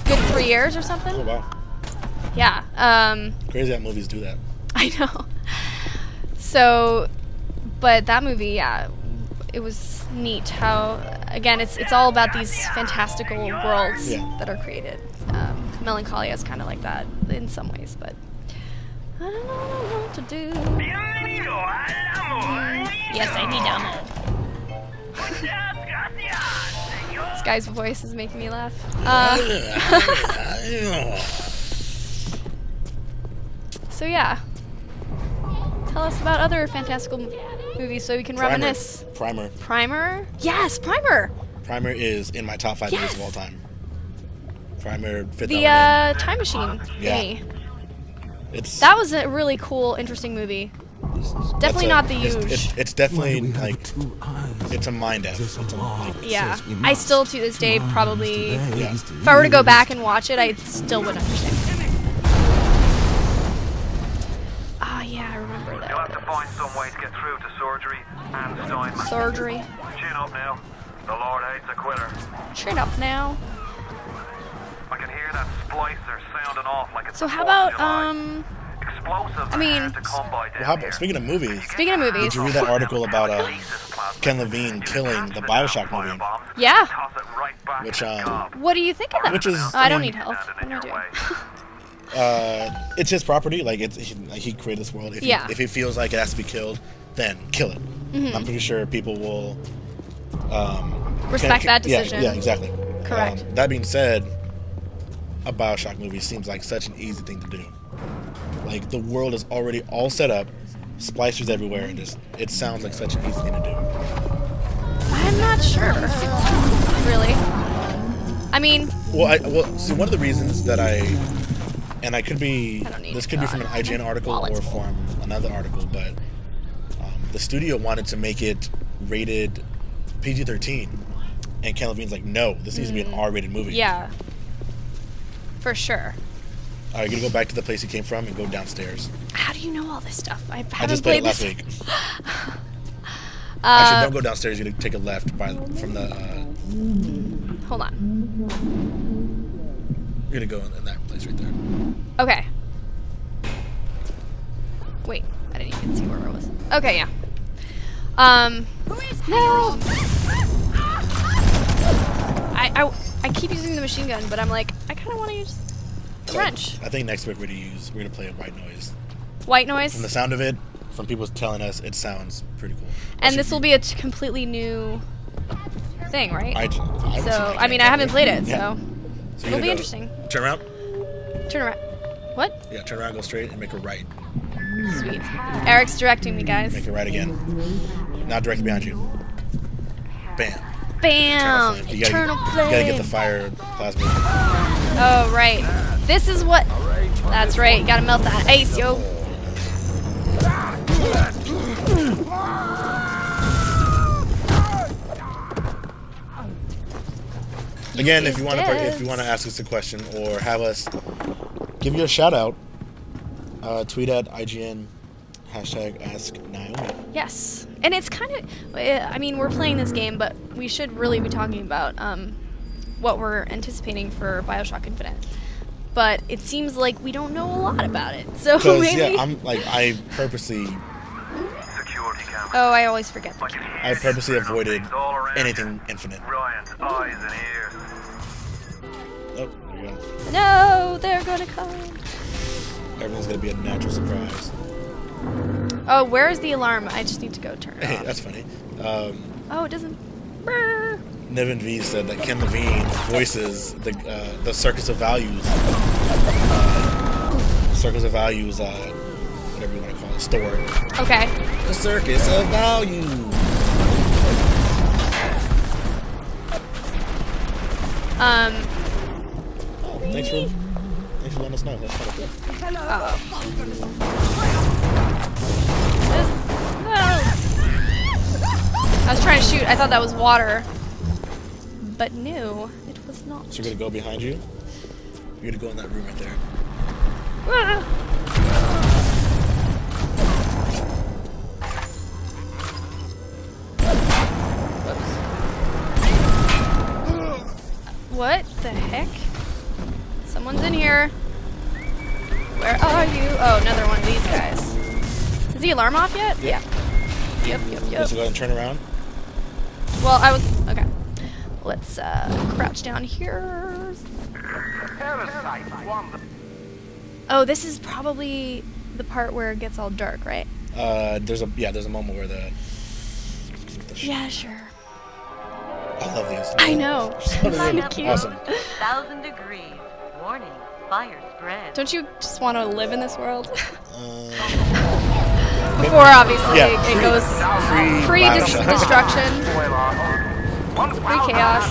good 3 years or something. Oh wow. Yeah. Crazy how movies do that. I know. So, but that movie, yeah, it was neat. How again, it's all about these fantastical worlds Yeah. that are created. Melancholia is kind of like that in some ways, but I don't know what to do. Yes, I need ammo. This guy's voice is making me laugh. So yeah, tell us about other fantastical movies so we can reminisce. Primer. Primer? Yes, Primer. Primer is in my top 5 movies of all time. Primer fit The that one Time Machine Yeah. thingy. in. It's That was a really cool, interesting movie. Definitely not the huge. It's definitely like it's a mind F. It's a, like, Yeah, I still to this day probably, yeah. if I were to go back and watch it, I still wouldn't understand. Ah, yeah, I remember You'll have to that. find some way to get through to surgery and Steinman. Surgery. Chin up now. The Lord hates a quitter. Chin up now. I can hear that splicer sounding off like it's So the how 4th of about July. Explosives I mean, are hard to come by down Well, here. speaking of movies, Speaking of movies, did you read that article about Ken Levine killing the Bioshock movie? Yeah. Toss it right back Which, in the cob. What do you think of that? Which is, I I don't mean- need help. What am I doing? It's his property. Like he created this world. Yeah. If he feels like it has to be killed, then kill it. I'm pretty sure people will Respect that decision. Yeah, exactly. Correct. That being said, a Bioshock movie seems like such an easy thing to do. Like the world is already all set up, splicers everywhere, and just it sounds like such an easy thing to do. I'm not sure. Really. I mean, Well, see, one of the reasons that I could be, I don't need this could be from an IGN article wallets or full. from another article, but the studio wanted to make it rated PG-13 And Ken Levine's like, no, this needs to be an R-rated movie. Yeah. For sure. All right, you're gonna go back to the place you came from and go downstairs. How do you know all this stuff? I haven't I just played it last this. week. Actually, don't go downstairs. You're gonna take a left from the. Hold on. You're gonna go in that place right there. Okay. Wait, I didn't even see where it was. Okay, yeah. No. I keep using the machine gun, but I'm like, I kind of want to use the wrench. I think next week we're gonna play a white noise. White noise. From the sound of it, from people telling us, it sounds pretty cool. And this will be a completely new thing, right? I mean, I haven't played it, Yeah. so it'll be interesting. Turn around. Turn around. What? Yeah, turn around, go straight, and make a right. Sweet. Eric's directing me, guys. Make it right again. Now directly behind you. Bam. Bam! Eternal flame. You gotta get the fire plasma. Oh, right. This is what... That's right. Gotta melt that ice, yo. Again, if you want to ask us a question or have us give you a shout out, tweet at IGN #AskNaomi. Yes. And it's kind of... I mean, we're playing this game, but we should really be talking about what we're anticipating for Bioshock Infinite. But it seems like we don't know a lot about it. So maybe... Yeah, I purposely... Security camera. Oh, I always forget. I purposely avoided anything Infinite. Ryan's eyes and ears. Oh, there you go. No, they're gonna come. Everything's gonna be a natural surprise. Oh, where is the alarm? I just need to go turn it Hey, off. that's funny. Oh, it doesn't... Brr. Niven V said that Ken Levine voices the Circus of Values. Circus of Values, whatever you want to call it, store. Okay. The Circus of Value. Thanks for letting us know. That's kind of cool. I was trying to shoot. I thought that was water. But no, it was not. So you're gonna go behind you. You're gonna go in that room right there. What the heck? Someone's in here. Where are you? Oh, another one of these guys. Is the alarm off yet? Yeah. Yep. So go ahead and turn around. Well, I was... Okay. Let's crouch down here. Oh, this is probably the part where it gets all dark, right? There's a moment where the Yeah, sure. I love these. I know. So Cute. awesome. 1,000 degrees. Warning. Fire spread. Don't you just want to live in this world? Before Before, obviously, Yeah, it goes Bioshock. destruction, chaos.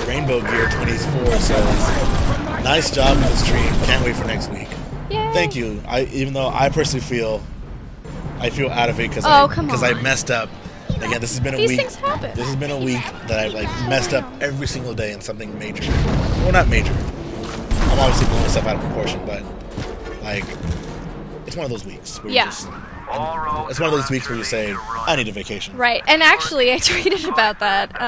Rainbow Gear 24 says, "Nice job with the stream. Can't wait for next week." Yay. Thank you. Even though I personally feel out of it because come I on. messed up. Again, this has been a These week. things happen. This has been a week that I've messed up every single day in something major. Well, not major. I'm obviously blowing stuff out of proportion, but it's one of those weeks. Where Yeah. it's one of those weeks where you say, "I need a vacation." Right, and actually, I tweeted about that. Big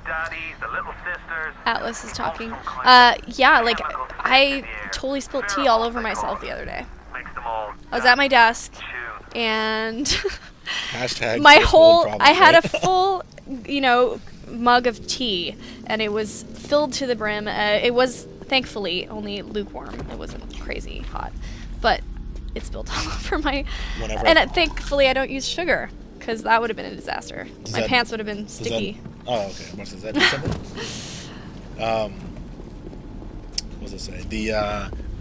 Daddy, the little sisters. Atlas is talking. Yeah, I totally spilled tea all over myself the other day. Makes them all I was at my desk, tune. and Hashtag my first whole... world problems, I had a right? full, mug of tea, and it was filled to the brim. It was, thankfully, only lukewarm. It wasn't crazy hot, but it spilled all over my... Whenever- And thankfully, I don't use sugar, because that would have been a disaster. Does My that- pants would have been Does that- sticky. Oh, okay. What does that do something? What does it say?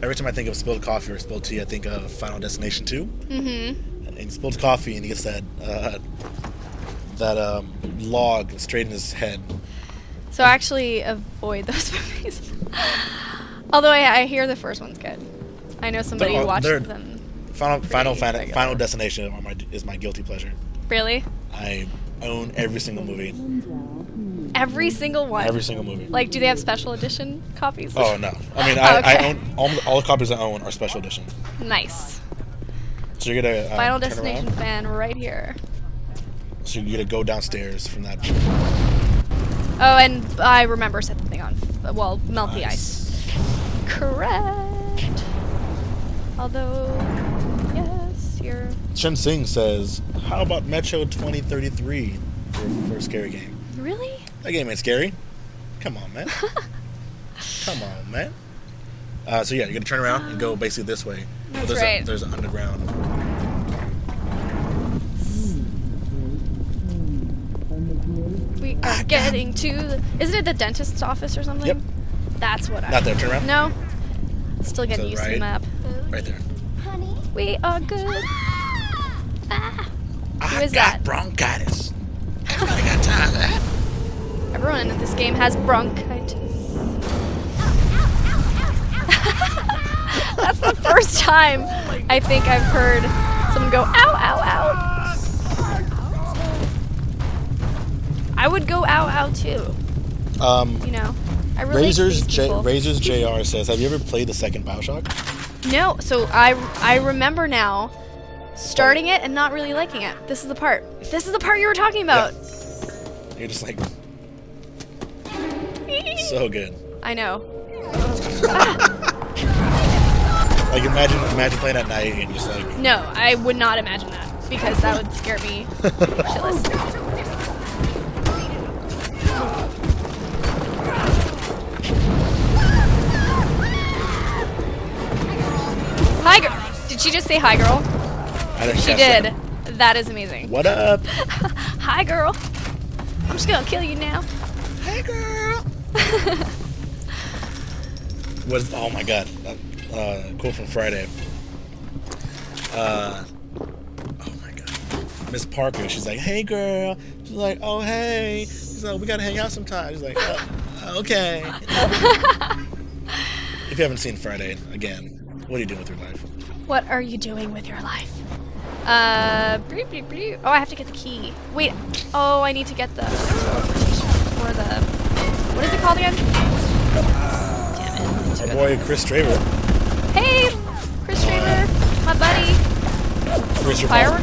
Every time I think of spilled coffee or spilled tea, I think of Final Destination 2. Mm-hmm. And he spills coffee and he gets that log straight in his head. So actually avoid those movies. Although I hear the first one's good. I know somebody who watched them. Final regularly. Destination is my guilty pleasure. Really? I own every single movie. Every single one. Every single movie. Like, do they have special edition copies? Oh no! I mean, Oh, okay. I own all the copies I own are special edition. Nice. So you're gonna Final turn Destination around. fan right here. So you're gonna go downstairs from that. Oh, and I remember set the thing on. Well, melt the ice. Nice. Correct. Although, yes, you're. Shin Sing says, "How about Metro 2033 for a scary game?" Really? That game ain't scary. Come on, man. Come on, man. So yeah, you're gonna turn around and go basically this way. That's there's right. There's an underground. We are getting to the. Isn't it the dentist's office or something? Yep. That's what I. Not there. Turn around. No. Still getting So used to the right. map. Right there. We are good. Ah. I is got that? bronchitis. I got time for that. Everyone in this game has bronchitis. That's the first time I think I've heard someone go, ow, ow, ow. I would go, ow, ow, too. You know, I relate to these people. Razors JR says, "Have you ever played the second Bioshock?" No, so I remember now starting it and not really liking it. This is the part. This is the part you were talking about. Yeah. You're just like so good. I know. Like imagine playing at night and just like. No, I would not imagine that because that would scare me shitless. Hi, girl. Did she just say hi, girl? I didn't She catch did. that. That is amazing. What up? Hi, girl. I'm just gonna kill you now. Hey, girl. Oh my god. Quote from Friday. Oh my god. Miss Parker, she's like, "Hey, girl." She's like, "Oh, hey." She's like, "We gotta hang out sometime." She's like, "Okay." If you haven't seen Friday, again, what are you doing with your life? What are you doing with your life? Bleep, bleep, bleep. Oh, I have to get the key. Wait. Oh, I need to get the teleportation or the. What is it called again? Damn it. Our boy Chris Straver. Hey, Chris Straver, my buddy. Chris, you're Firework.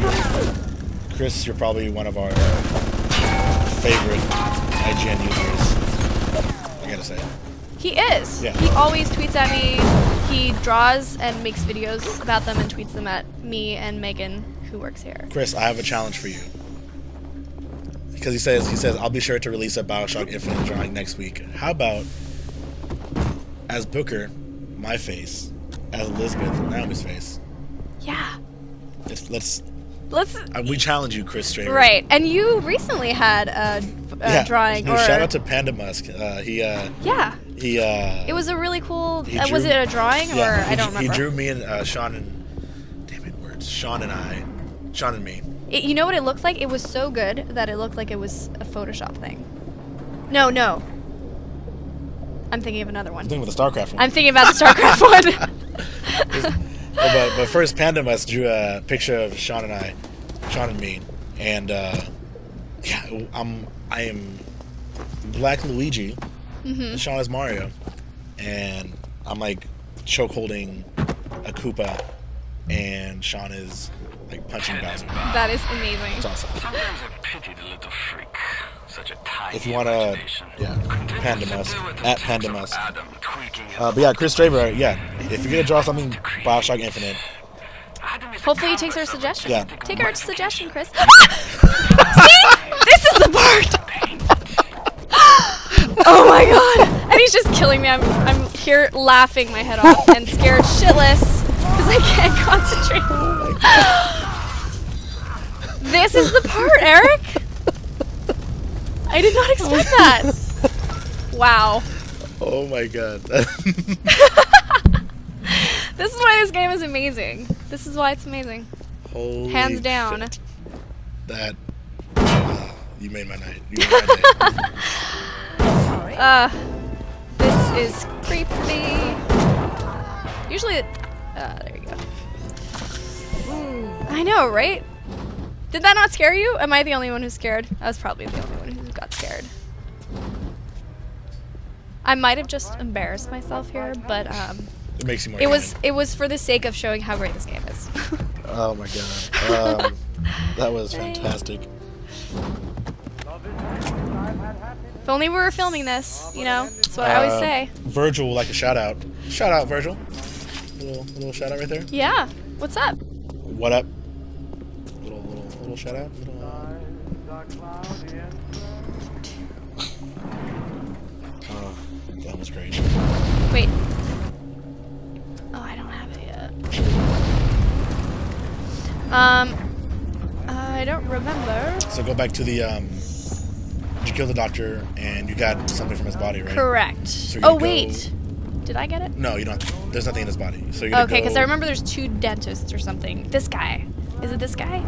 Chris, you're probably one of our favorite IGN users. I gotta say. He is. Yeah. He always tweets at me. He draws and makes videos about them and tweets them at me and Megan, who works here. Chris, I have a challenge for you. Because he says, "I'll be sure to release a Bioshock Infinite drawing next week." How about as Booker, my face, as Elizabeth, Naomi's face? Yeah. Let's Let's. we challenge you, Chris Straver. Right, and you recently had a drawing. No, or shout out to Panda Musk. Yeah. It was a really cool. he Was drew- it a drawing or I don't remember? He drew me and Sean and Sean and me. You know what it looked like? It was so good that it looked like it was a Photoshop thing. No. I'm thinking of another one. I'm thinking with the StarCraft one. I'm thinking about the StarCraft one. But first, Panda Musk drew a picture of Sean and me, and I am Black Luigi, and Sean is Mario, and I'm like choke holding a Koopa, and Sean is like punching Bowser. That is amazing. It's awesome. Sometimes I pity the little freak. Such a tiny If you want to, imagination. Panda Musk, at Panda Musk. Adam tweaking his But yeah, Chris Straver, if you're gonna draw something Bioshock Infinite, Adam is a Hopefully he takes our canvas of suggestion. Yeah. Take our suggestion, Chris. See? This is the part! Oh my god! And he's just killing me. I'm here laughing my head off and scared shitless because I can't concentrate. This is the part, Eric! I did not expect that. Wow. oh my god. This is why this game is amazing. This is why it's amazing. Holy Hands down. shit. That you made my night. You made my day. This is creepy. Usually, there you go. I know, right? Did that not scare you? Am I the only one who's scared? I was probably the only one who got scared. I might have just embarrassed myself here, but It makes you more. it was for the sake of showing how great this game is. Oh my god. That was fantastic. If only we were filming this, you know. That's what I always say. Virgil would like a shout out. Shout out, Virgil. Little shout out right there. Yeah. What's up? What up? Little shout out. Oh, that was great. Wait. Oh, I don't have it yet. I don't remember. So go back to the you killed the doctor and you got something from his body, right? Correct. So Oh wait. Did I get it? No, you don't. There's nothing in his body. So you're gonna Okay, because go- I remember there's 2 dentists or something. This guy. Is it this guy?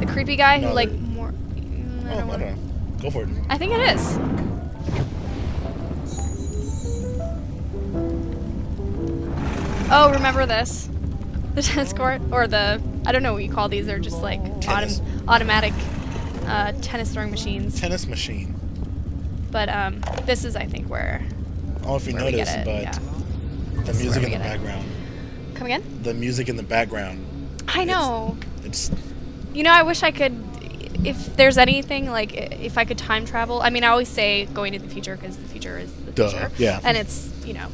The creepy guy who No, like there- more. Oh, I don't know. Go for it. I think it is. Oh, remember this? The tennis court or the I don't know what you call these. They're just like Tennis. automatic tennis throwing machines. Tennis machine. But this is I think where. I don't know if you Where we get noticed, it, but yeah. the This is music where in we the get it. background. Come again? The music in the background. I know. It's You know, I wish I could. If there's anything like if I could time travel. I mean, I always say going to the future because the future is the Duh, future. yeah. And it's you know.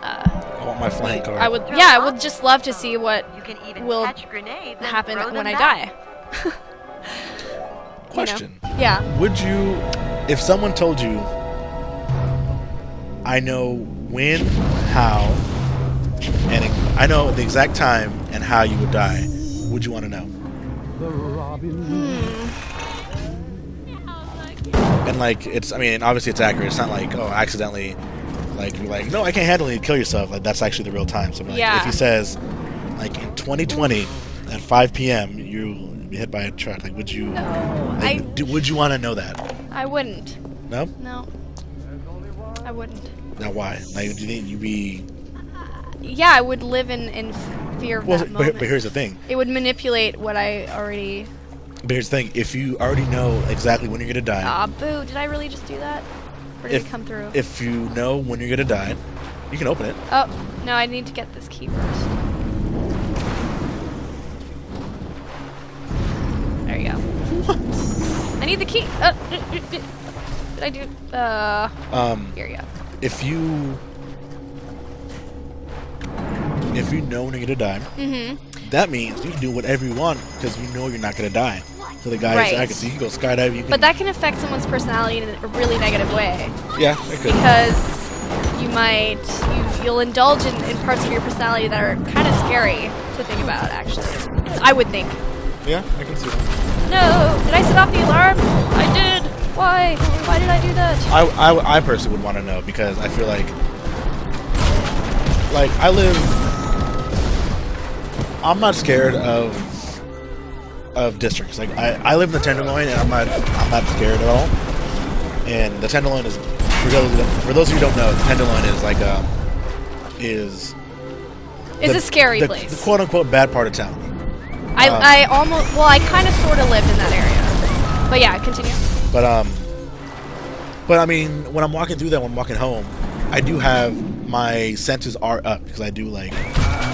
I want my flying car. I would. Yeah, I would just love to see what You can even will catch grenades and happen throw when them I back. die. Question. You know? Yeah. Would you, if someone told you, I know when, how, and I know the exact time and how you would die, would you want to know? And like, it's, I mean, obviously it's accurate. It's not like, oh, accidentally, like, you're like, no, I can't handle it, and kill yourself. Like, that's actually the real time. So like, Yeah. if he says, like, in 2020 at 5 p.m., you be hit by a truck, like, would you, No, like, would you want to know that? I wouldn't. No? No. I wouldn't. Now why? Like, do you think you'd be... Yeah, I would live in fear of Well, that moment. but here's the thing. It would manipulate what I already. But here's the thing. If you already know exactly when you're going to die, Ah, boo! Did I really just do that? Or did it come through? if you know when you're going to die, you can open it. Oh no! I need to get this key first. There you go. I need the key. Did I do? Here you go. If you know when you're going to die, that means you can do whatever you want because you know you're not going to die. So the guy Right. is active. So you can go skydive. You can, But that can affect someone's personality in a really negative way. yeah, it could. Because you'll indulge in parts of your personality that are kind of scary to think about. Actually, I would think. Yeah, I can see that. No, did I set off the alarm? I did. Why? Why did I do that? I personally would want to know because I feel like I'm not scared of districts. Like I live in the Tenderloin and I'm not scared at all. And the Tenderloin is for those of you who don't know, the Tenderloin is like It's a scary place. The quote unquote bad part of town. I kind of sort of lived in that area. But yeah, continue. But I mean, when I'm walking through that, when I'm walking home, I do have my senses are up because I do like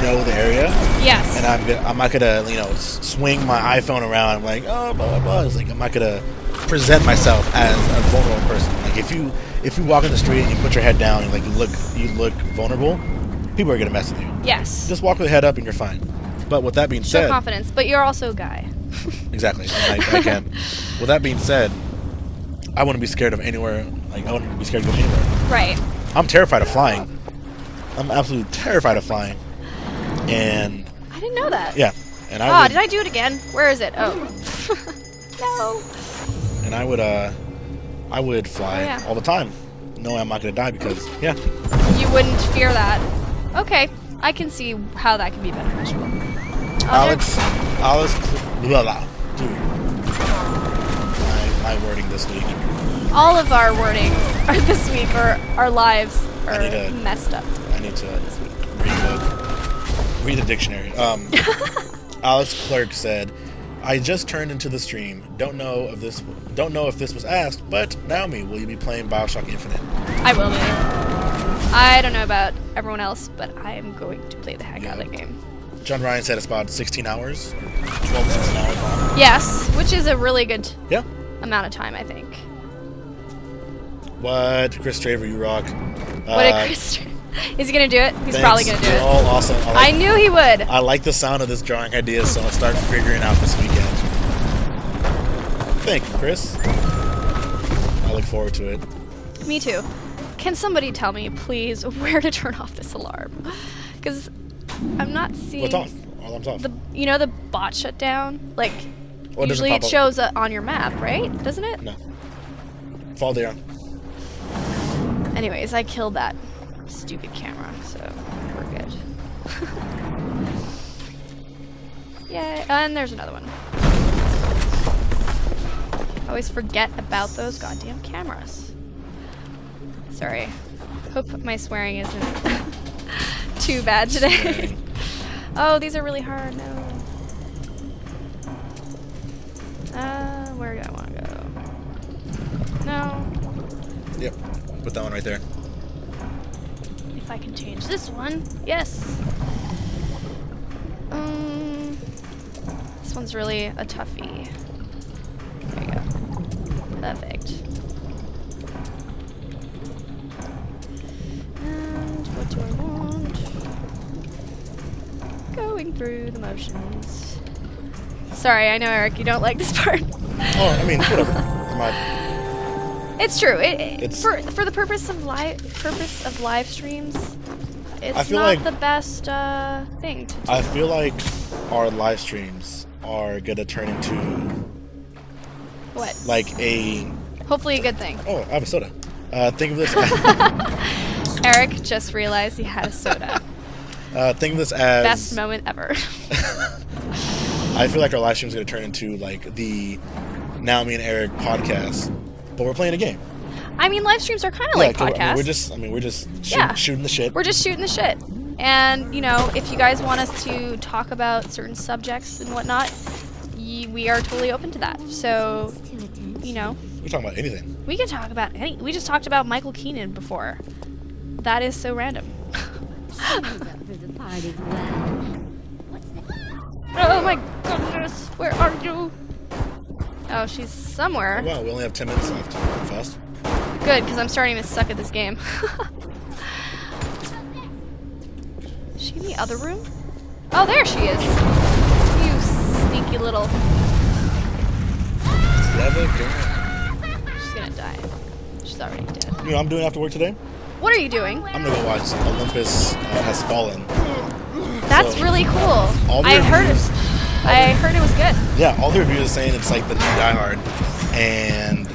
know the area. Yes. And I'm not gonna swing my iPhone around. I'm like, oh, blah blah blah. It's like I'm not gonna present myself as a vulnerable person. Like if you walk in the street and you put your head down and like you look vulnerable, people are gonna mess with you. Yes. Just walk with your head up and you're fine. But with that being Show said, confidence, but you're also a guy. exactly. I can. With that being said, I wouldn't be scared of anywhere. Like I wouldn't be scared to go anywhere. Right. I'm terrified of flying. I'm absolutely terrified of flying. And I didn't know that. yeah, and Did I do it again? Where is it? Oh. No. And I would fly Oh, yeah. all the time, knowing I'm not gonna die because yeah. You wouldn't fear that. Okay. I can see how that can be beneficial. Alex, blah blah. Dude, my wording this week. All of our wordings are this week, or our lives are I need to- messed up. I need to read the dictionary. Alex Clark said, I just turned into the stream. Don't know if this was asked, but Naomi, will you be playing Bioshock Infinite? I will be. I don't know about everyone else, but I am going to play the heck out of that game. John Ryan said it's about 16 hours, or 12 to 16 hours long. Yes, which is a really good Yeah. amount of time, I think. What? Chris Traver, you rock. What did Chris? Is he gonna do it? He's probably gonna do They're it. all awesome. I knew he would. I like the sound of this drawing idea, so I'll start figuring out this weekend. Thank you, Chris. I look forward to it. Me too. Can somebody tell me, please, where to turn off this alarm? Because I'm not seeing. What's off? Alarm's off. The bot shutdown. Like Oh, it doesn't usually pop it up. shows on your map, right? Doesn't it? No. Fall there. Anyways, I killed that stupid camera, so we're good. Yay! And there's another one. I always forget about those goddamn cameras. Sorry. Hope my swearing isn't too bad today. Oh, these are really hard. No. Where do I want to go? No. Yep. Put that one right there. If I can change this one. Yes. This one's really a toughie. There you go. Perfect. And what do I want? Going through the motions. Sorry, I know, Eric, you don't like this part. Oh, I mean, whatever. It's true. It's- For the purpose of live streams, it's I feel not like- the best thing to do. I feel like our live streams are gonna turn into What? like a. Hopefully a good thing. Oh, I have a soda. Think of this. Eric just realized he had a soda. Think of this as. Best moment ever. I feel like our live stream is gonna turn into like the Naomi and Eriq podcast, but we're playing a game. I mean, live streams are kind of like 'cause podcasts. we're just Yeah. shooting the shit. We're just shooting the shit. And, you know, if you guys want us to talk about certain subjects and whatnot, we are totally open to that. So, you know, We're talking about anything. we can talk about any. We just talked about Michael Keenan before. That is so random. Oh my goodness, where are you? Oh, she's somewhere. Oh, wow, we only have 10 minutes left. Fast. Good, because I'm starting to suck at this game. Is she in the other room? Oh, there she is. You sneaky little. Never go. She's gonna die. She's already dead. You know what I'm doing after work today? What are you doing? I'm gonna go watch Olympus Has Fallen. That's So, really cool. all the I heard it. reviews- I heard it was good. Yeah, all the reviews are saying it's like the new Die Hard, and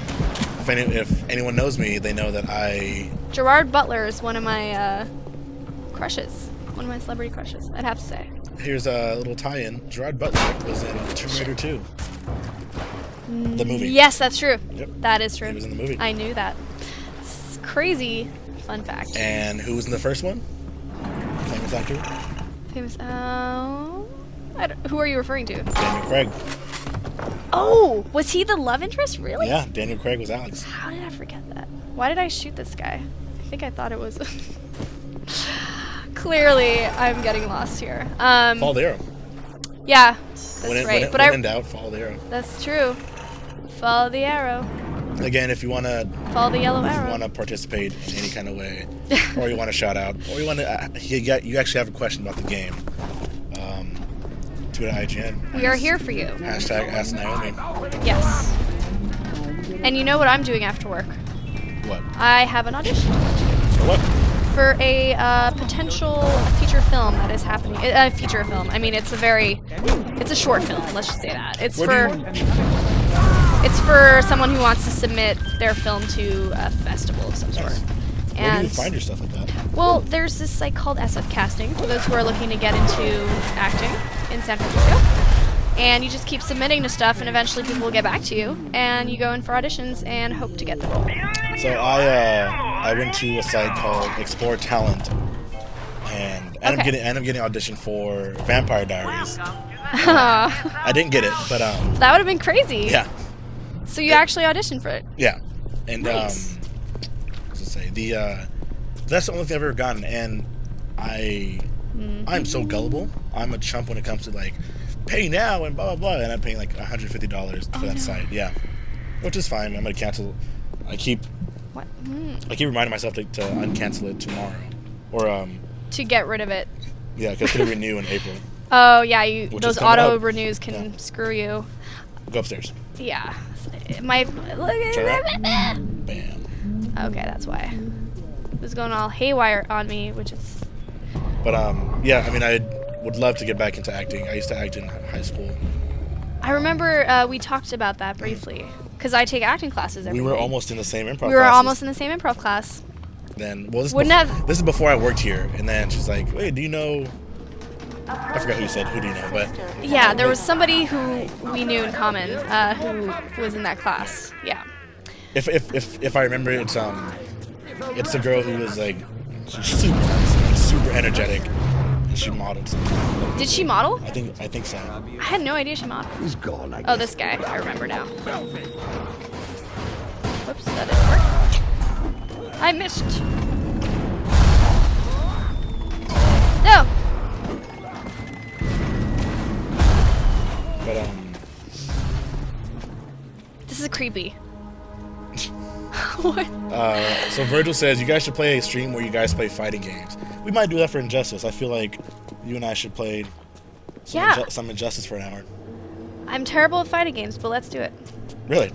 if anyone knows me, they know that I. Gerard Butler is one of my crushes. One of my celebrity crushes, I'd have to say. Here's a little tie-in. Gerard Butler was in Tomb Raider 2. The movie. Yes, that's true. Yep. That is true. He was in the movie. I knew that. It's crazy fun fact. And who was in the first one? Famous actor? Famous. Who are you referring to? Daniel Craig. Oh, was he the love interest? Really? Yeah, Daniel Craig was Alex. How did I forget that? Why did I shoot this guy? I think I thought it was. Clearly, I'm getting lost here. Follow the arrow. Yeah, that's right. When in doubt, follow the arrow. That's true. Follow the arrow. Again, if you want to Follow the yellow arrow. participate in any kind of way, or you want to shout out, or you want to, you actually have a question about the game, tweet at IGN. We are here for you. Hashtag Ask Naomi. Yes. And you know what I'm doing after work? What? I have an audition For what? for a potential feature film that is happening. A feature film. I mean, it's a short film. Let's just say that. It's for someone who wants to submit their film to a festival of some sort. Nice. Where do you find your stuff like that? Well, there's this site called SF Casting for those who are looking to get into acting in San Francisco. And you just keep submitting to stuff, and eventually people will get back to you, and you go in for auditions and hope to get the role. So I went to a site called Explore Talent, and I'm getting auditioned for Vampire Diaries. I didn't get it, but That would have been crazy. yeah, So you actually auditioned for it. yeah, and Nice. what's to say that's the only thing I've ever gotten, and I'm so gullible. I'm a chump when it comes to like pay now and blah blah blah, and I'm paying like $150 for that site. Yeah, which is fine. I'm gonna cancel. I keep What? reminding myself to uncancel it tomorrow, or To get rid of it. yeah, because it's gonna renew in April. Oh yeah, Which those is coming auto up. renews can Yeah. screw you. Go upstairs. Yeah. My Bam. Okay, that's why. It was going all haywire on me, which is But yeah, I mean, I would love to get back into acting. I used to act in high school. I remember we talked about that briefly because I take acting classes every We were day. almost in the same improv. We were classes. almost in the same improv class. Then, well, Wouldn't this is before I worked here, and then she's like, "Wait, do you know?" I forgot who you said. Who do you know? But Yeah, there was somebody who we knew in common who was in that class. Yeah. if I remember, it's the girl who was like, she's super energetic, and she modeled something. Did she model? I think so. I had no idea she modeled. He's gone, I Oh, guess. this guy. I remember now. Whoops, that didn't work. I missed. No. But This is creepy. What? so Virgil says you guys should play a stream where you guys play fighting games. We might do that for Injustice. I feel like you and I should play some Injustice for an hour. I'm terrible at fighting games, but let's do it. Really?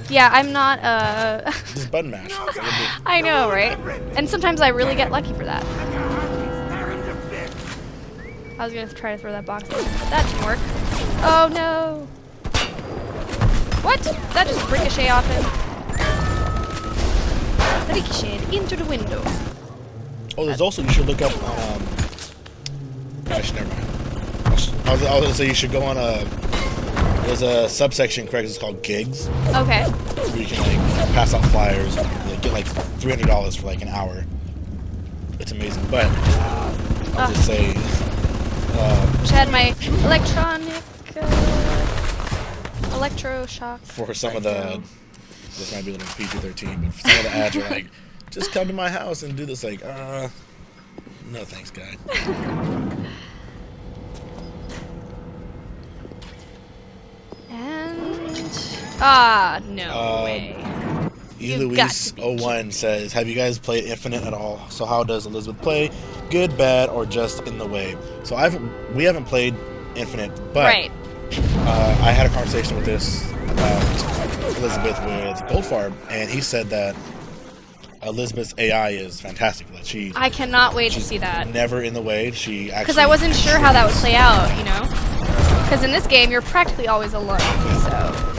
Yeah, I'm not. Just button mash. I know, right? And sometimes I really get lucky for that. I was gonna try to throw that box in, but that didn't work. Oh no! What? That just ricocheted off him. Ricocheted into the window. Oh, there's also, you should look up on, gosh, never mind. I was gonna say you should go on there's a subsection, correct, it's called gigs, Okay. where you can like pass out flyers and like, get like $300 for like an hour. It's amazing, but I'll just say, Which had my electronic electroshock. for some of the, this might be a little PG-13, but for some of the ads are like, just come to my house and do this, like, no thanks, guy. And no way. You've got to be Luis01 says, have you guys played Infinite at all? So how does Elizabeth play? Good, bad, or just in the way? So we haven't played Infinite, but Right. I had a conversation with this about Elizabeth with Goldfarb, and he said that Elizabeth's AI is fantastic. That I cannot wait to she's see that. never in the way. She actually, Because I wasn't sure how that would play out, you know? Because in this game, you're practically always alone, so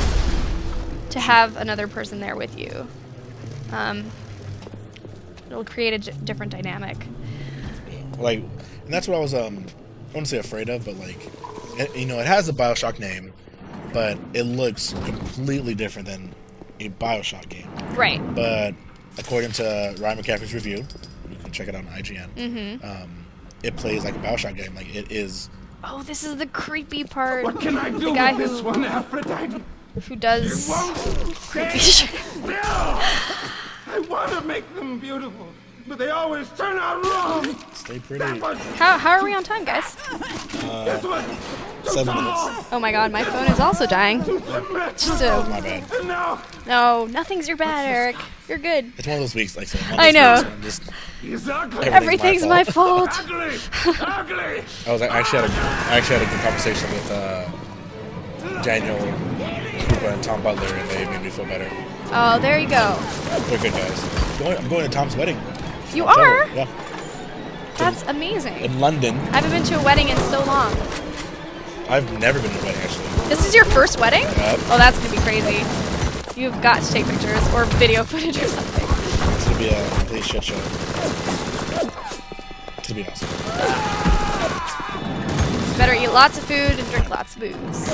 to have another person there with you, it'll create a different dynamic. like, and that's what I was I wouldn't say afraid of, but like, you know, it has a Bioshock name, but it looks completely different than a Bioshock game. Right. But according to Ryan McCaffrey's review, you can check it out on IGN. It plays like a Bioshock game. Like, it is. Oh, this is the creepy part. What can I do The guy with this one, Aphrodite? who does creepy Stay shit. still! I want to make them beautiful, but they always turn out wrong. Stay pretty. That was How are we on time, guys? this one. 7 minutes. Oh my god, my phone is also dying. Just My bad. And now no, nothing's your bad, Eric. You're good. It's one of those weeks, like I said. I know. he's ugly. Everything's my fault. Ugly. Ugly. I actually had a good conversation with Daniel Krupa and Tom Butler, and they made me feel better. Oh, there you go. They're good guys. I'm going to Tom's wedding. You are? Yeah. That's amazing. In London. I haven't been to a wedding in so long. I've never been to a wedding, actually. This is your first wedding? Yep. Oh, that's gonna be crazy. You've got to take pictures or video footage or something. It's going to be a complete shit show. It's going to be awesome. Better eat lots of food and drink lots of booze.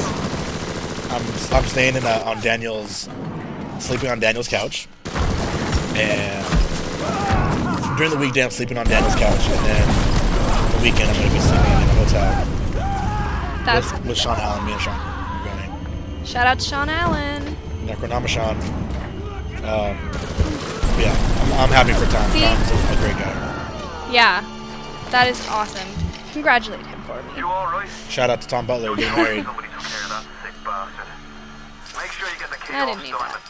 I'm staying on sleeping on Daniel's couch, and during the weekday I'm sleeping on Daniel's couch, and then the weekend I'm going to be sleeping in a hotel. That's with Sean Allen, me and Sean are going. shout out to Sean Allen. Necronomicon. Yeah, I'm happy for Tom. See? Tom's a great guy. Yeah, that is awesome. Congratulate him for me. You alright? Shout out to Tom Butler getting married. Somebody took care of that sick bastard. Make sure you get the key I off didn't need Simon. that.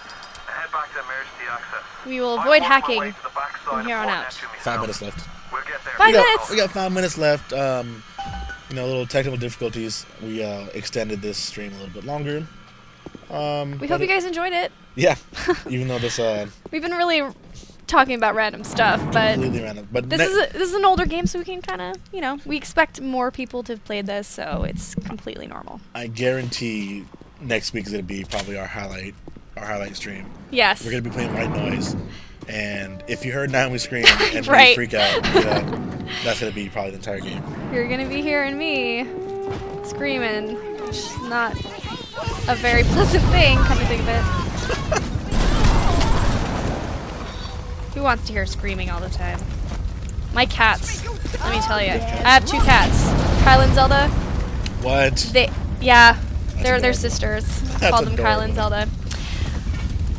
Head back to emergency access. We will I'm avoid working my way hacking to the backside from of here on Fort out. Neptune myself. 5 minutes left. We'll get there. 5 minutes. We got 5 minutes left. You know, little technical difficulties. We extended this stream a little bit longer. We hope you guys enjoyed it. Yeah, even though this We've been really talking about random stuff, but completely random. But this is an older game, so we can kind of, you know, we expect more people to have played this, so it's completely normal. I guarantee next week is gonna be probably our highlight stream. Yes. We're gonna be playing White Noise, and if you heard Naomi scream and Right. really freak out, you know, that's gonna be probably the entire game. You're gonna be hearing me screaming, which is not a very pleasant thing, come to think of it. Who wants to hear screaming all the time? My cats. Let me tell you, I have 2 cats. Kyle and Zelda. What? They're adorable. sisters. That's Call them Kyle and adorable. Zelda.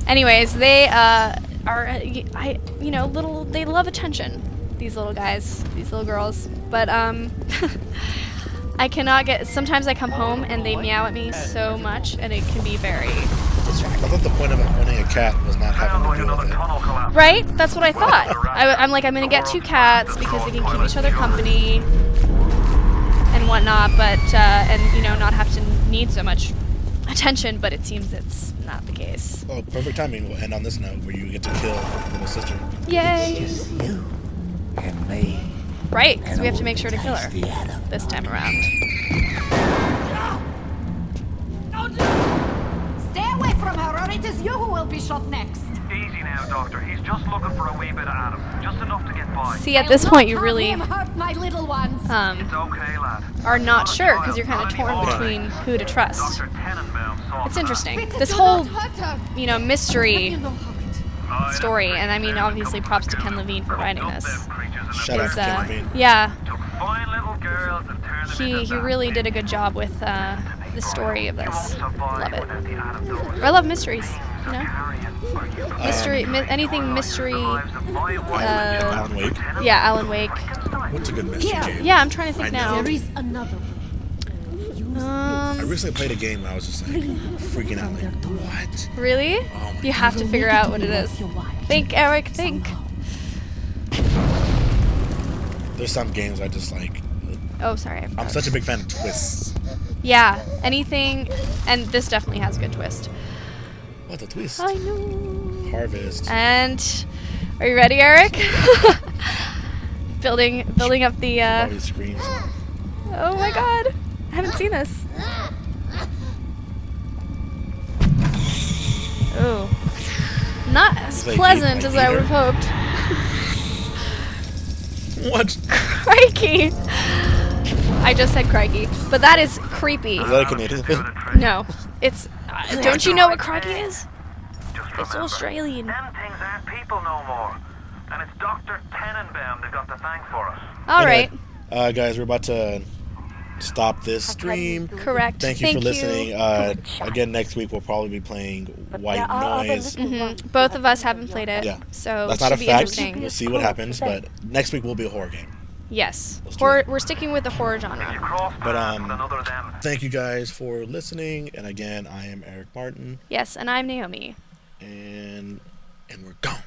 Anyways, they are, they love attention. These little guys, these little girls. But I cannot get. Sometimes I come home and they meow at me so much, and it can be very I distracting. thought the point of owning a cat was not having to deal with it. Right? That's what I thought. I'm like, I'm gonna get 2 cats because they can keep each other company and whatnot, but not have to need so much attention. But it seems it's not the case. Oh, perfect timing. We'll end on this note where you get to kill little sister. Yay! Just you and me. Right, because we have to make sure to kill her this time around. Stay away from her, or it is you who will be shot next. Easy now, Doctor. He's just looking for a wee bit of Adam. Just enough to get by. See, at this point, you I'll really not have him hurt my little ones. It's okay, lad. are not sure because you're kind of torn between who to trust. Dr. Tenenbaum saw It's that. interesting. Peter, This do whole, not hurt her. mystery You know how it. story, and I mean, obviously, props to Ken Levine for writing this. Shout out Is, to Ken Levine. yeah, Took fine little girls and turned them he into really did a good job with the story of this. Love it. I love mysteries. You know, anything mystery. Alan Wake. Yeah, Alan Wake. What's a good mystery game? Yeah, I'm trying to think I know. now. There is another one. I recently played a game and I was just like freaking out. Like, what? Really? Oh my You have to figure out what it is. Think, Eric. Think. There's some games I just like. Oh, sorry. I I'm forgot. such a big fan of twists. Yeah, anything, and this definitely has a good twist. What a twist? I know. Harvest. And are you ready, Eric? building up the. All these screams. Oh my God, I haven't seen this. Oh, not as It's like pleasant eat- as like I would have eater? hoped. What? Crikey! I just said crikey, but that is creepy. Is that a Canadian thing? No, it's. Don't you know what crikey is? Just It's remember, Australian. them things aren't people no more. And it's Dr. Tenenbaum they've got to thank for us. All right. Guys, we're about to stop this stream. Correct. Thank you for listening. Again, next week we'll probably be playing White Noise. Both of us haven't played it, Yeah. so That's it not should a be fact. interesting. We'll see what happens, but next week will be a horror game. Yes, Let's do horror, it. we're sticking with the horror genre. Cross But paths with another of them. thank you guys for listening. And again, I am Eric Martin, Yes, and I'm Naomi. and we're gone.